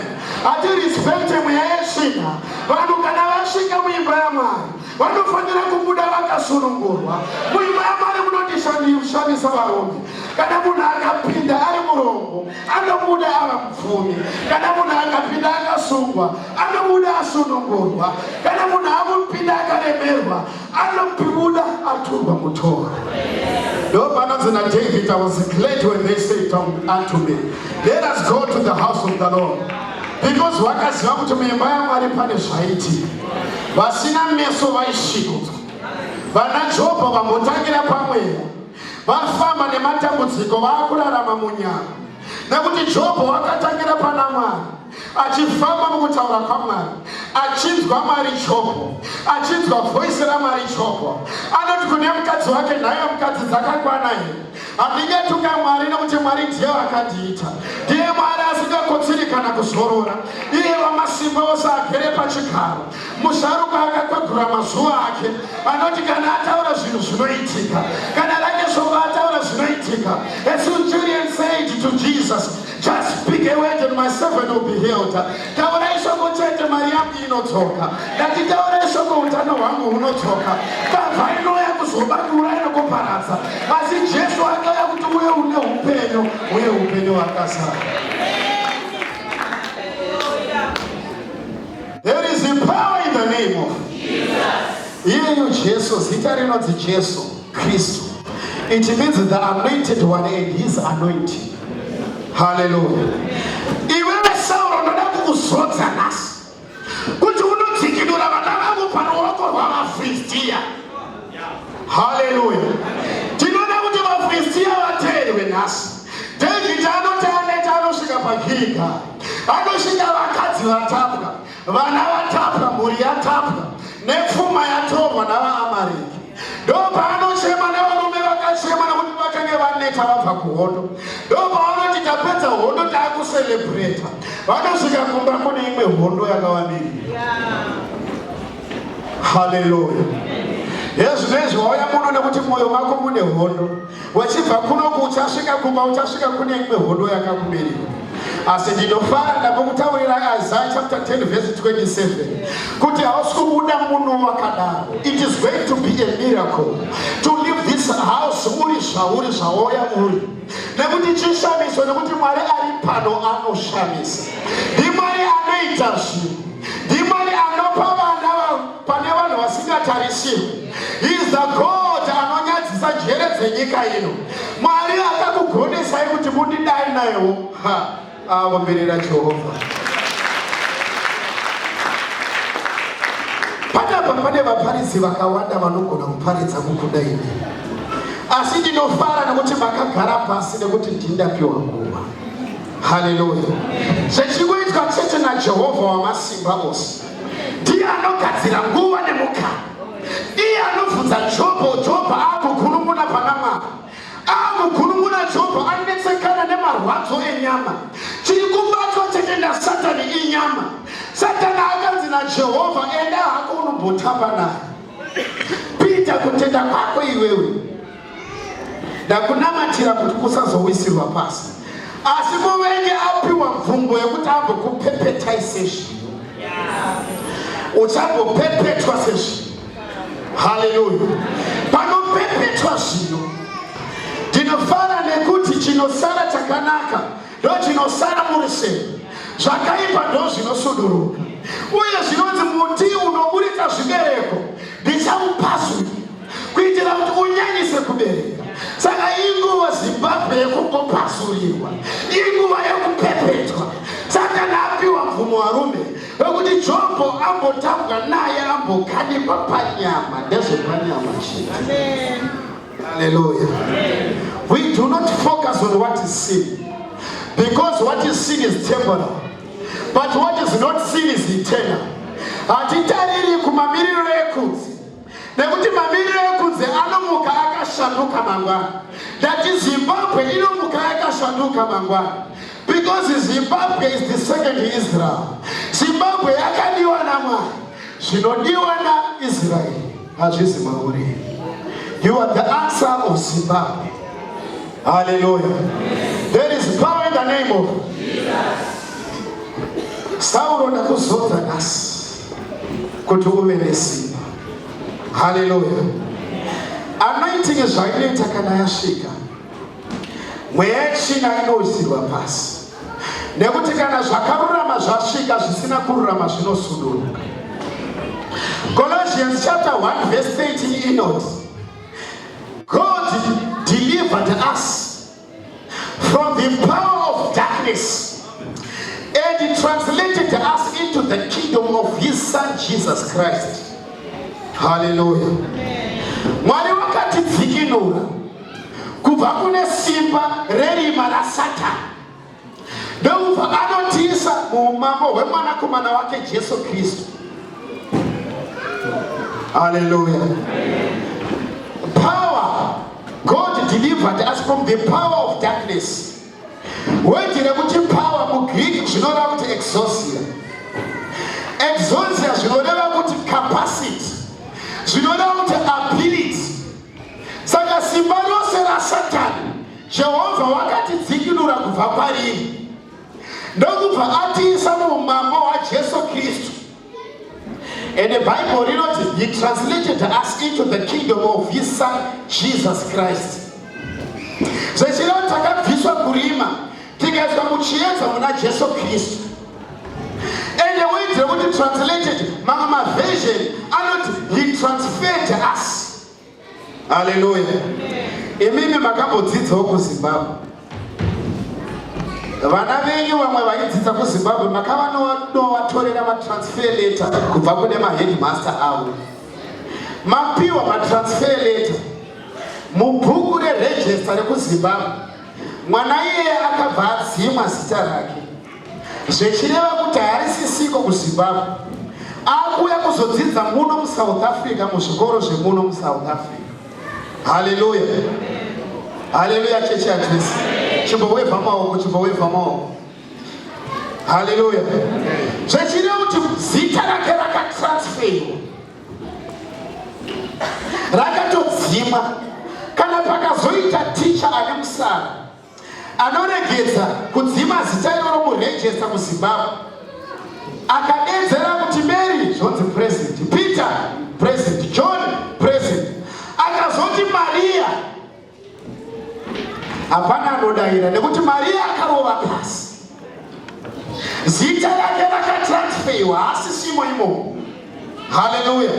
S1: Ati respect mweya yesvina. Vanhu kana vasvika muimba yaMwari vanofanira kubuda vakasunungurwa. Muimba yaMwari munondishamisa varombi. Kana munhu akapinda ari murombo anobuda ava mupfumi. Kana munhu akapinda akasungwa anobuda asunungurwa. Kana munhu akupinda akaremerwa anobuda aturwa mutora. Ndopanonzi naDavid, I was glad when they said unto me, let us go to the house of the Lord. Because wakaziva kuti muimba yaMwari pane zvaitika. Vasina meso vaisvikudzwa. Vana Jobho vambotangira pamweya, vafamba nematambudziko, vaakurarama munyama. Nekuti Jobho wakatangira pana Mwari, achifamba mukutaura kwaMwari, achinzwa Mwari Jobho, achinzwa voice raMwari Jobho. Anoti kune mukadzi wake, nhayo mukadzi dzakakwana here. Handingatunga Mwari nekuti Mwari ndiye wakandiita. Ndiye Mwari asingakotsiri kana kuzorora. Iye wamasimba ose agere pachigaro. Musharuka akakwegura mazuva ake. Anoti kana ataura zvinhu zvinoitika. Kana rake shoko ataura zvinoitika. A centurion said to Jesus, just speak a word and my servant will be healed. Taurai shoko chete mari yangu inotsoka. Ngatitaurai shoko utano hwangu hunotsoka. Mbavha inouya kuzobandura inokuparadza. Asi Jesu akauya kuti uye une upenyu, uye upenyu hwakazara. There is a power in the name of Jesus. Iyeyo Jesu, zita rinonzi Jesu Kristu. It means the anointed one and his anointing. Hallelujah. Iwewe Sauro ndoda kukuzodza nhasi kuti unodzikinura vana vangu paruoko rwavaFiristia. Hallelujah. Tinoda kuti vaFiristia vateerwe nhasi. David anoti aneta anosvika paGirigari, anosvika vakadzi vatapwa, vana vatapwa, mhuri yatapwa, nepfuma yatorwa navaAmareki. Ndopaanochema nevarume vakachema nekuti vakange vaneta vabva kuhondo. Ndopavanoti tapedza hondo taakucelebrata. Vanosvika kumba kune imwe hondo yakawamirira. Hallelujah. Yezvinezvi wauya muno nekuti mwoyo mako mune hondo. Wachibva kunoku uchasvika kumba uchasvika kune imwe hondo yakakumirira. Asi ndinofara ndakukutaurira Isaiah chapter 10 verse 27 kuti hausi kubuda muno wakadaro. It is going to be a miracle to leave this house uri zvauya uri. Nekuti chishamiso, nekuti Mwari ari pano anoshamisa. Ndimwari anoita zvinhu. Ndimwari anopa vana pane vanhu vasingatarisirwi. He is the God anonyadzisa njere dzenyika ino. Mwari akakugonesai kuti mundidai nayewo. Avomberera Jehovha. Pane vaparidzi vakawanda vanogona kuparidza kukunda ine. Asi ndinofara nekuti makagara pasi nekuti ndindapiwa nguva. Hallelujah. Zvechikuitwa chete naJehovha wamasimba ose. Ndiye anogadzira nguva nemukana. Iye anobvunza Jobho akugunun'una pana Mwari. Akugunun'una Jobho anetsekana nemarwadzo enyama. Chiri kubatwa chete naSatani inyama. Satani wanzi naJehovha enda hako unombotamba naye. Pita kutenda kwako iwewe. Ndakunamatira kuti kusazowisirwa pasi. Asi muvengi apiwa mvumbo yekuti ambokupepeta session. Uchambopepetwa session. Hallelujah. Panopepetwa zvino. Tinofara nekuti chinosara chakanaka ndo chinosara muriseni. Zvakaipa ndo zvinosuduruka. Uye zvinonzi muti unoburitsa zvibereko ndichaupasura kuitira kuti unyanyise kubereka. Saka inguva Zimbabwe yekungopasurirwa, inguva yekupepetwa. Saka napiwa mvumo warume wekuti Jobho ambotambwa naye ambokanikwa panyama ndezvepanyama chete. Amen. Hallelujah. Amen. We do not focus on what is seen, because what is seen is temporal, but what is not seen is eternal. Hatitariri kumamiriro ekunze, nekuti mamiriro ekunze anomuka akashanduka mangwana. That is Zimbabwe inomuka yakashanduka mangwana, because Zimbabwe is the second Israel. Zimbabwe yakadiwa naMwari, zvinodiwa naIsrael hazvisi mauri. You are the answer of Zimbabwe. Hallelujah. Amen. There is power in the name of Jesus. Sauro nakuzodza nasi kuti uve nesimba. Hallelujah. Anointing zvainoita kana yasvika, mweya yechina inowisirwa pasi. Nekuti kana zvakarurama zvasvika zvisina kururama zvinosuduruka. Colossians chapter 1 verse 18 inozi, God delivered us from the power of darkness and translated us into the kingdom of his son Jesus Christ. Hallelujah. Mwari wakatidzikinura kubva kune simba rerima raSatani ndobva anotiisa muumambo hwemwanakomana wake Jesu Kristu. Hallelujah. Power. God delivered us from the power of darkness. Wendire kuti power mu Greek zvinoreva kuti exousia. Exousia zvinoreva kuti capacity, zvinoreva kuti ability. Saka simba rose raSatani Jehovha wakatidzikinura kubva pariri ndokubva atiisa muumambo hwaJesu Kristu. And the Bible rinoti he translated us into the kingdom of his son Jesus Christ. Zvechireva takabviswa kurima tikaiswa muchiedza muna Jesu Kristu. And the way they translated mamma version anoti he transferred us. Hallelujah. Imimi makambodzidzawo kuZimbabwe. Vana venyu vamwe vaidzidza kuZimbabwe makavanovatorera matransfer letter kubva kune maheadmaster avo. Mapiwa matransfer letter mubhuku reregister rekuZimbabwe. Mwana iyeye akabva adzimwa zita rake, zvechireva kuti harisisiko kuZimbabwe. Akuuya kuzodzidza muno muSouth Africa, muzvikoro zvemuno muSouth Africa. Hallelujah. Hallelujah, chechi ya Kristu. Chimboweva maoko. Hallelujah. Zvechireva kuti zita rake rakatransferiwa, rakatodzimwa. Kana pakazoita ticha ane musara anoregedza kudzima zita iroro muregister muZimbabwe, akadedzera kuti Mary zvonzi president, Peter president, John president, akazoti Maria hapana anodaira nekuti Maria akarova pasi. Zita rake rakatransferiwa hasisimo imomo. Hallelujah.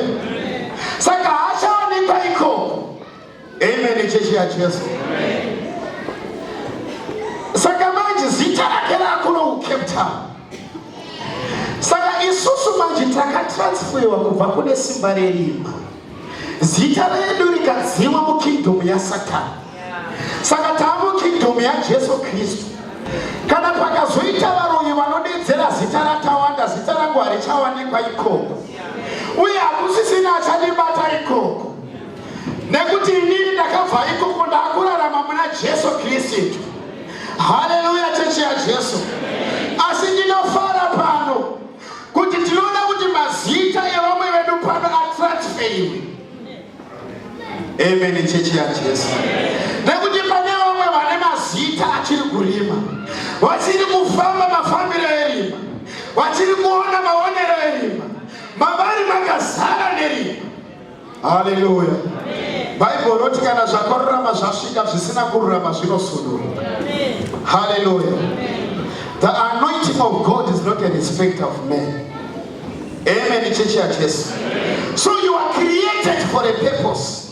S1: Saka hachawanikwa ikoko. Amen. Chechi ya Jesu. Saka manje zita rake rakuno Cape Town. Saka isusu manje takatransferiwa kubva kune simba rerima. Zita redu rikadzimwa mu kingdom ya Satani. Saka tamu kingdom ya Jesu Kristu. Kana pakazoita varoyi vanodedzera zita ratawanda, zita rangu harichawanikwa ikoko. Uye hakusisina achandibata ikoko. Nekuti inini ndakabva ikoko ndakurarama muna Jesu Kristu. Hallelujah, chechi ya Jesu. Asi ndinofara pano kuti tinoda kuti Amen. Chechi ya Yesu. Nekuti pane vamwe vane mazita achiri kurima, vachiri kufamba mafambiro erima, vachiri kuona maonero erima, mavari makazara nerima. Haleluya. Bible roti kana zvakororama zvasvika zvisina kururama zvinosudurwa. Haleluya. The anointing of God is not a respect of men. Amen. Chechi ya Yesu. So you are created for a purpose.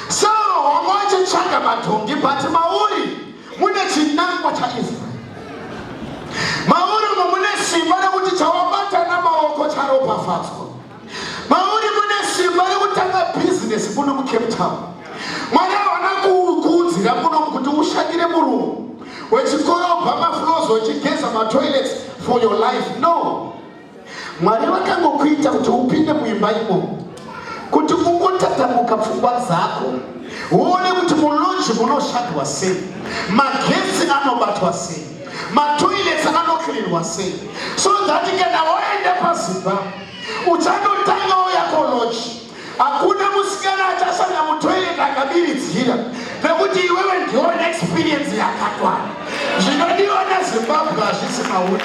S1: So wamoje changa matongi but mauri mune chinangwa cha Israel. Mauri mune simba nekuti chawabata na maoko charopafadzwa. Mauri mune simba nekutanga business kuno mu Cape Town. Mwana wanakuudzira kuno kuti ushandire murumu. Wechikora ubama floors wechigeza ma toilets for your life. No. Mwari vakangokuita kuti upinde muimba imo. Kuti ungotatamuka pfungwa dzako uone kuti mulonji munoshandwa sei, magetsi anobatwa sei, matoilets anoklinwa sei, so that kana waenda pazimba uchanotangawo yako lonji. Hakuna musikana achashanda mutoilet akabiridzira nekuti iwewe ndiwo experience yakatwana. Zvinodiwa naZimbabwe hazvisi mauri.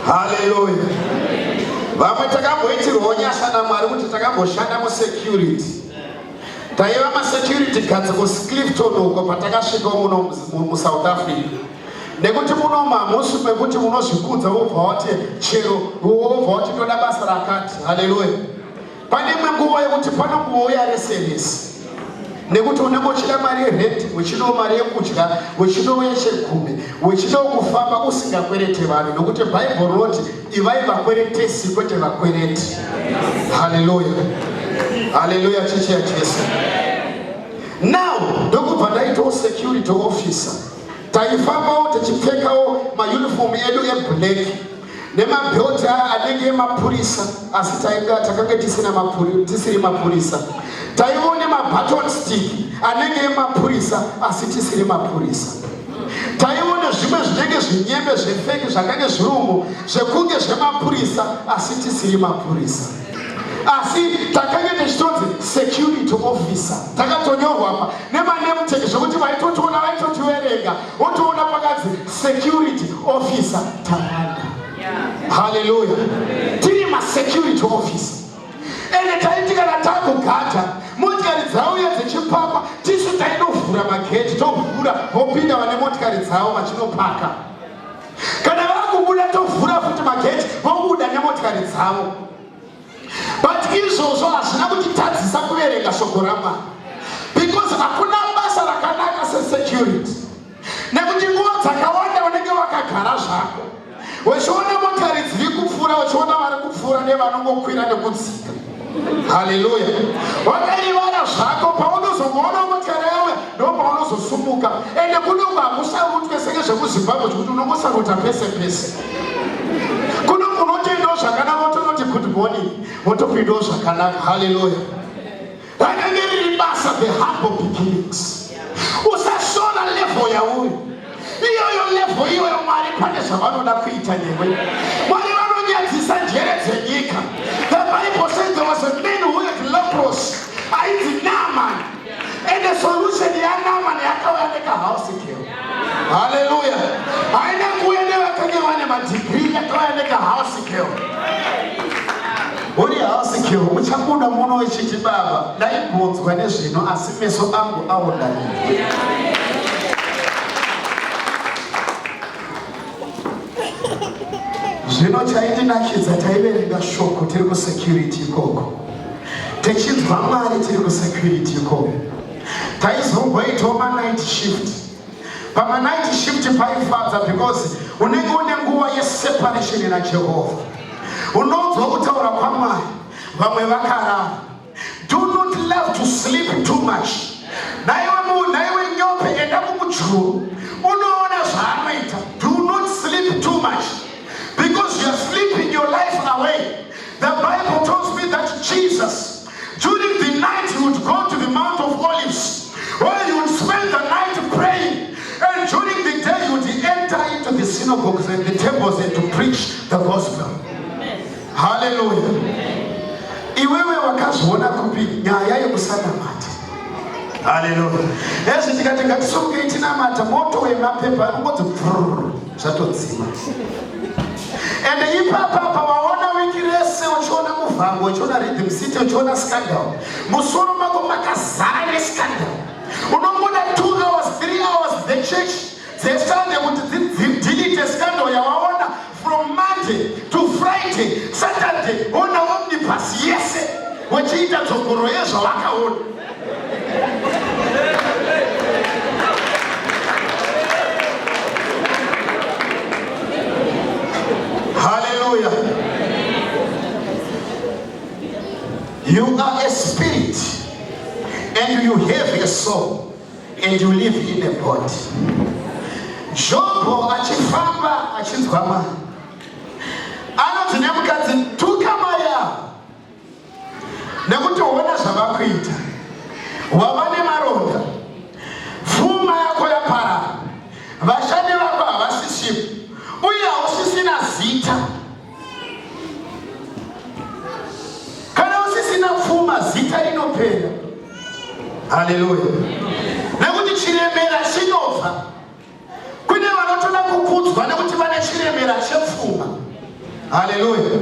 S1: Hallelujah. Vamwe takamboitirwa nyasha naMwari kuti takamboshanda musecurity. Taiva masecurity guards kuClifton uko patakasvika muno muSouth Africa. Nekuti muno mamusi mekuti munozvikudza wobva wati chero wobva wati ndoda basa rakati. Hallelujah. Pane imwe nguva yekuti panongouya reservice. Nekuti unenge uchida mari yerent, uchidawo mari yekudya, uchidawo yechegumi, uchidawo kufamba usingakwerete vanhu, nokuti Bible roti ivai vakweretesi kwete vakwereti. Hallelujah. Hallelujah. Chechi ya Yesu. Now ndokubva ndaitawo security officer. Taifambawo tichipfekawo mauniform edu eblack nemabelt anenge emapurisa, asi takanga tisiri mapurisa. Taione mabaton stick anenge emapurisa asi tisiri mapurisa. Taione zvimwe zvinenge zvinyembe zvefeki zvakange zvirumo zvekunge zvemapurisa asi tisiri mapurisa. Asi takanga tichitonzi security officer. Takatonyorwa apa nemaname tag zvokuti vaitotiona vaitotiverenga wotoona pakanzi security officer Tawanda. Hallelujah. Tiri security officer. Ende taiti kana takugata motikari dzauya dzichipamba tisu tainovhura mageti, tovhura vopinda vane motikari dzavo vachinopaka. Kana vakubuda tovhura futi mageti vobuda nemotikari dzavo. But izvozvo hazvina kutitadzisa kuverenga shoko raMwari, because hakuna basa rakanaka sesecurity. Nekuti nguva dzakawanda unenge wakagara zvako wechiona motikari dziri kupfuura, wechiona vari kupfuura nevanongokwira nekudzika. Hallelujah. Wakarivara zvako paunozongoona motikari yawe ndopaunozosumuka. Ende kunongo hakusarutwe senge zvekuZimbabwe kuti unongosaruta pese pese. Kunongo unotoendawo zvakanaka wotonoti good morning wotopindawo zvakanaka. Hallelujah. Rakanga riri basa, the humble beginnings. Usashora level yauri. Iyoyo level iyoyo Mwari pane zvavanoda kuita newe. Mwari vanonyadzisa njere dzenyika. The Bible says there was a man who had leprosy. Ainzi Naaman. And the solution ya Naaman yakauya nekahouse girl. Hallelujah. Haina kuenda vakange vane madegree, yakauya nekahouse girl. Uri house girl muchabuda muno wechiti baba ndaibvunzwa nezvino asi meso angu aona. Zvino chaindinakidza taiverenga shoko tiri kusecurity ikoko, techinzwa Mwari tiri kusecurity ikoko. Taizomboitawo ma-night shift. Pama-night shift paifadza because unenge une nguva yeseparation naJehovha. Unonzwa kutaura kwaMwari, vamwe vakarara. Do not love to sleep too much. Naiwe nyope enda kumujuru unoona zvaanoita. Do not sleep too much, because you are sleeping your life away. The Bible tells me that Jesus, during the night, he would go to the Mount of Olives, where he would spend the night praying, and during the day he would enter into the synagogues and the temples and to preach the gospel. Haleluya. Iwewe wakazoona kupi nyaya yekusanamata. Haleluya. Ezi tikati ngatisoke tinamata moto wemapepa ungodzi zvatodzima. And ipapa waona wiki rese uchiona muvhango uchiona rhythm city uchiona scandal. Musoro mako makazara nescandal. Unomboda 2 hours 3 hours the church dzestande kuti delete scandal yawaona from Monday to Friday, Saturday, ona omnibus yese wachiita dzogoro yezvawakaona. Hallelujah. You are a spirit and you have a soul and you live in a body. Job achifamba achinzwa anoti nemukadzi tuka maya nekuti uona zvavakuita, wava nemaronda, pfuma yako yapara, vashandi vako havasisipo uye hausisina zita. Kana usisina pfuma zita rinopera. Haleluya. Nekuti chiremera chinobva. Kune vanotoda kukudzwa nekuti vane chiremera chepfuma. Haleluya.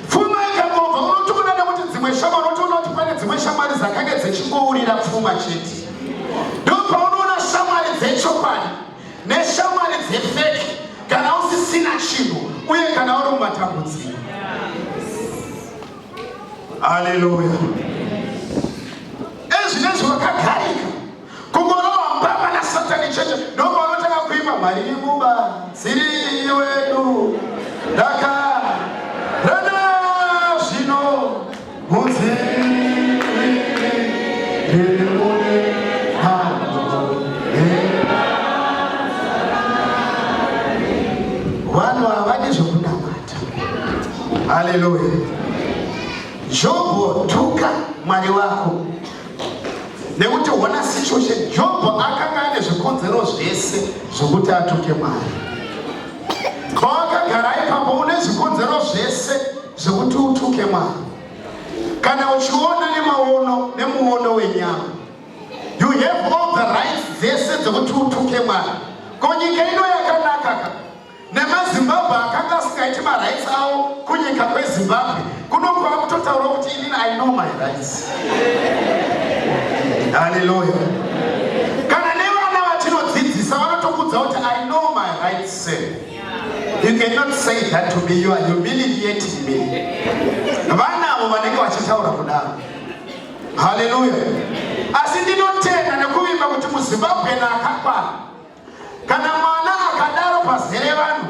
S1: Pfuma ikangobva unotoona nekuti dzimwe shamwari unotoona kuti pane dzimwe shamwari dzakanga dzichimbourira pfuma chete. Ndopaunoona shamwari dzechokwadi neshamwari dzefeki kana usisina chinhu uye kana uri mumatambudziko. Haleluya. Ezvinezvi vakagarika kungorova mbaba nasatani cheche ndomba unotanga kuimba Mwari mubatsiri wedu ndakarana zvino munziri mune hando vanhu havadi zvokunamata. Haleluya. Job tuka Mwari wako nekuti una situation. Job akanga ane zvikonzero zvese zvokuti atuke Mwari. Kwakagara ipapo une zvikonzero zvese zvokuti utuke Mwari. Kana uchiona nemuono wenyama, you have all the rights dzese dzokuti utuke Mwari. Konyika ino yakanaka nemaZimbabwe akanga asingaiti marights avo kunyika kweZimbabwe kunongova kutotaura kuti inini I know my rights. Hallelujah. Kana nevana vatinodzidzisa vanotokudza kuti I know my rights sir. You cannot say that to me, you are humiliating me. Vanavo vanenge vachitaura kudaro. Hallelujah. Asi ndinotenda nekuvimba kuti muZimbabwe akakwana. Kana mwana akadaro pazere vanhu,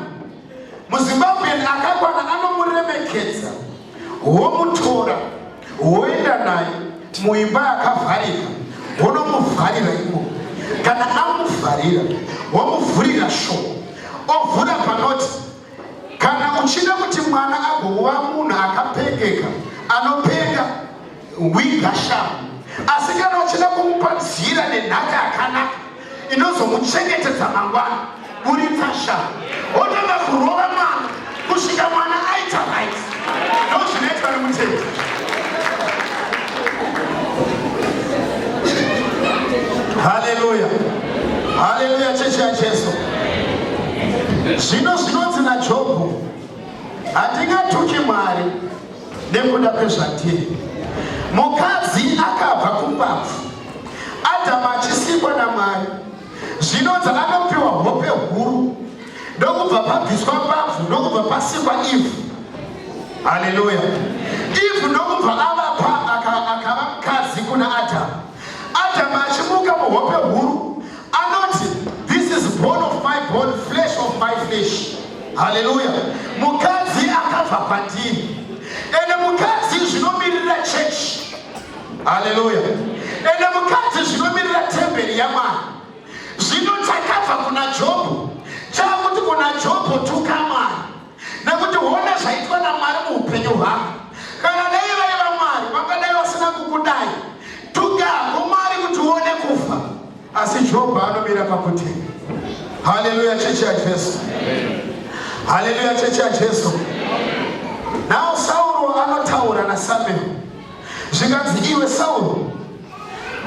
S1: muZimbabwe akakwana anomuremekedza, womutora, woenda naye muimba yakavharika, wonomuvharira imo. Kana amuvharira, womuvhurira shoko, ovhura panoti kana uchida kuti mwana agova munhu akapfekeka, anopenga wiga shamu, asi kana uchida kumupa nzira nenhaka yakanaka inozomuchengetedza mangwana, buritsa shamu, wotanga kurova mwana kusvika mwana aita right. Ndozvinoitwa nemuteti. Haleluya. Haleluya chechi yaJesu. Zvino zvinonzi naJobhu, hatingatuki Mwari nekuda kwezvatiri. Mukadzi akabva kumbabvu, Adhamu achisikwa naMwari. Zvinonzi anopiwa hope huru, ndokubva pabviswa mbabvu, ndokubva pasikwa Ivhu. Haleluya. Ivhu ndokubva akava mukadzi kuna Adhamu. Adhamu achimuka muhope huru, anoti this is bone of my bone, flesh of my flesh. Haleluya. Mukadzi akabva kwandiri. Ene mukadzi zvinomirira chechi. Haleluya. Ene mukadzi zvinomirira temberi yaMwari. Zvino takabva kuna Jobhu, chakuti kuna Jobhu tuka Mwari, nekuti hona zvaitwa naMwari muupenyu hwako. Kana dai vaiva Mwari vangadai vasina kukudai, tuka kuMwari kuti uone kufa. Asi Jobhu anomira pakuti. Haleluya chechi yaJesu. Haleluya chechi yaJesu. Now Saul vataura naSamuel zvikanzi iwe Sauro,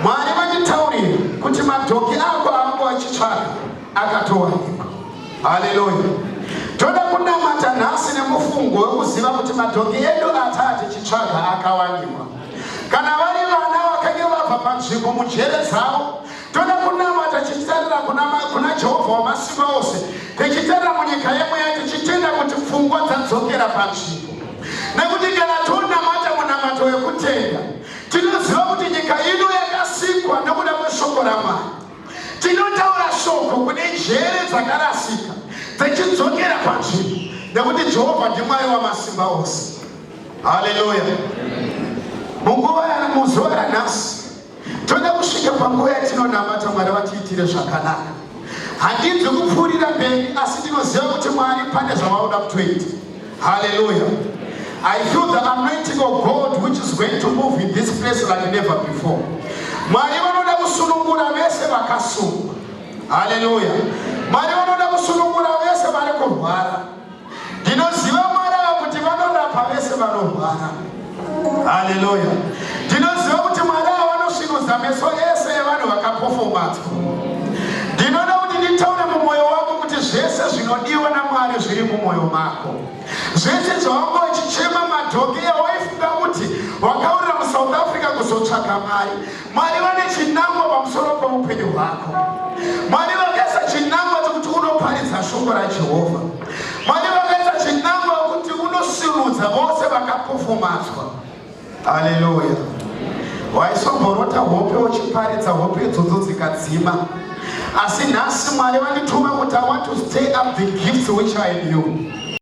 S1: Mwari vachitaurira kuti madhoki ako anga achitsvaka akatowanikwa. Haleluya. Toda kunamata nhasi nemufungo wekuziva kuti madhoki edu atati chitsvaga akawanikwa. Kana vari vana vakange vabva panzvimbo munjere dzavo, toda kunamata tichitarira kuna Jehovha wamasimba ose, tichitarira munyika yemweya tichitenda kuti pfungwa dzadzokera panzvimbo. Nekuti kana tonamata munamato wekutenda, tinoziva kuti nyika ino yakasikwa nekuda kweshoko raMwari. Tinotaura shoko kune njere dzakarasika dzichidzokera panzvimbo, nekuti Jehovha ndiMwari wamasimba ose. Haleluya. Muzuva ranhasi toda kusvika panguva yatinonamata Mwari vatiitire zvakanaka. Handinzi kupfuurira mberi, asi ndinoziva kuti Mwari pane zvavanoda kutoita. Haleluya. I feel the anointing of God which is going to move in this place like never before. Mwari vanoda kusunungura vese vakasungwa. Haleluya. Mwari vanoda kusunungura vese vari kurwara. Ndinoziva Mwari kuti vanorapa vese vanorwara. Haleluya. Ndinoziva kuti Mwari vanosvinudza meso ese evanhu vakapofomadzwa. Ndinoda kuti nditaure mumwoyo wako kuti zvese zvinodiwa naMwari zviri mumwoyo mako. Zvese zvawanga uchichema madhoki waifunga kuti wakaurira muSouth Africa kuzotsvaka Mwari. Mwari vane chinangwa pamusoro peupenyu hwako. Mwari vakaisa chinangwa chekuti unoparidza shoko raJehovha. Mwari vakaisa chinangwa kuti unosvinudza vose vakapofomadzwa. Haleluya. Waisomborota hope uchiparidza hope idzodzo dzikadzima. Asi nhasi Mwari vandituma kuti I want to stay up the gifts which are in you.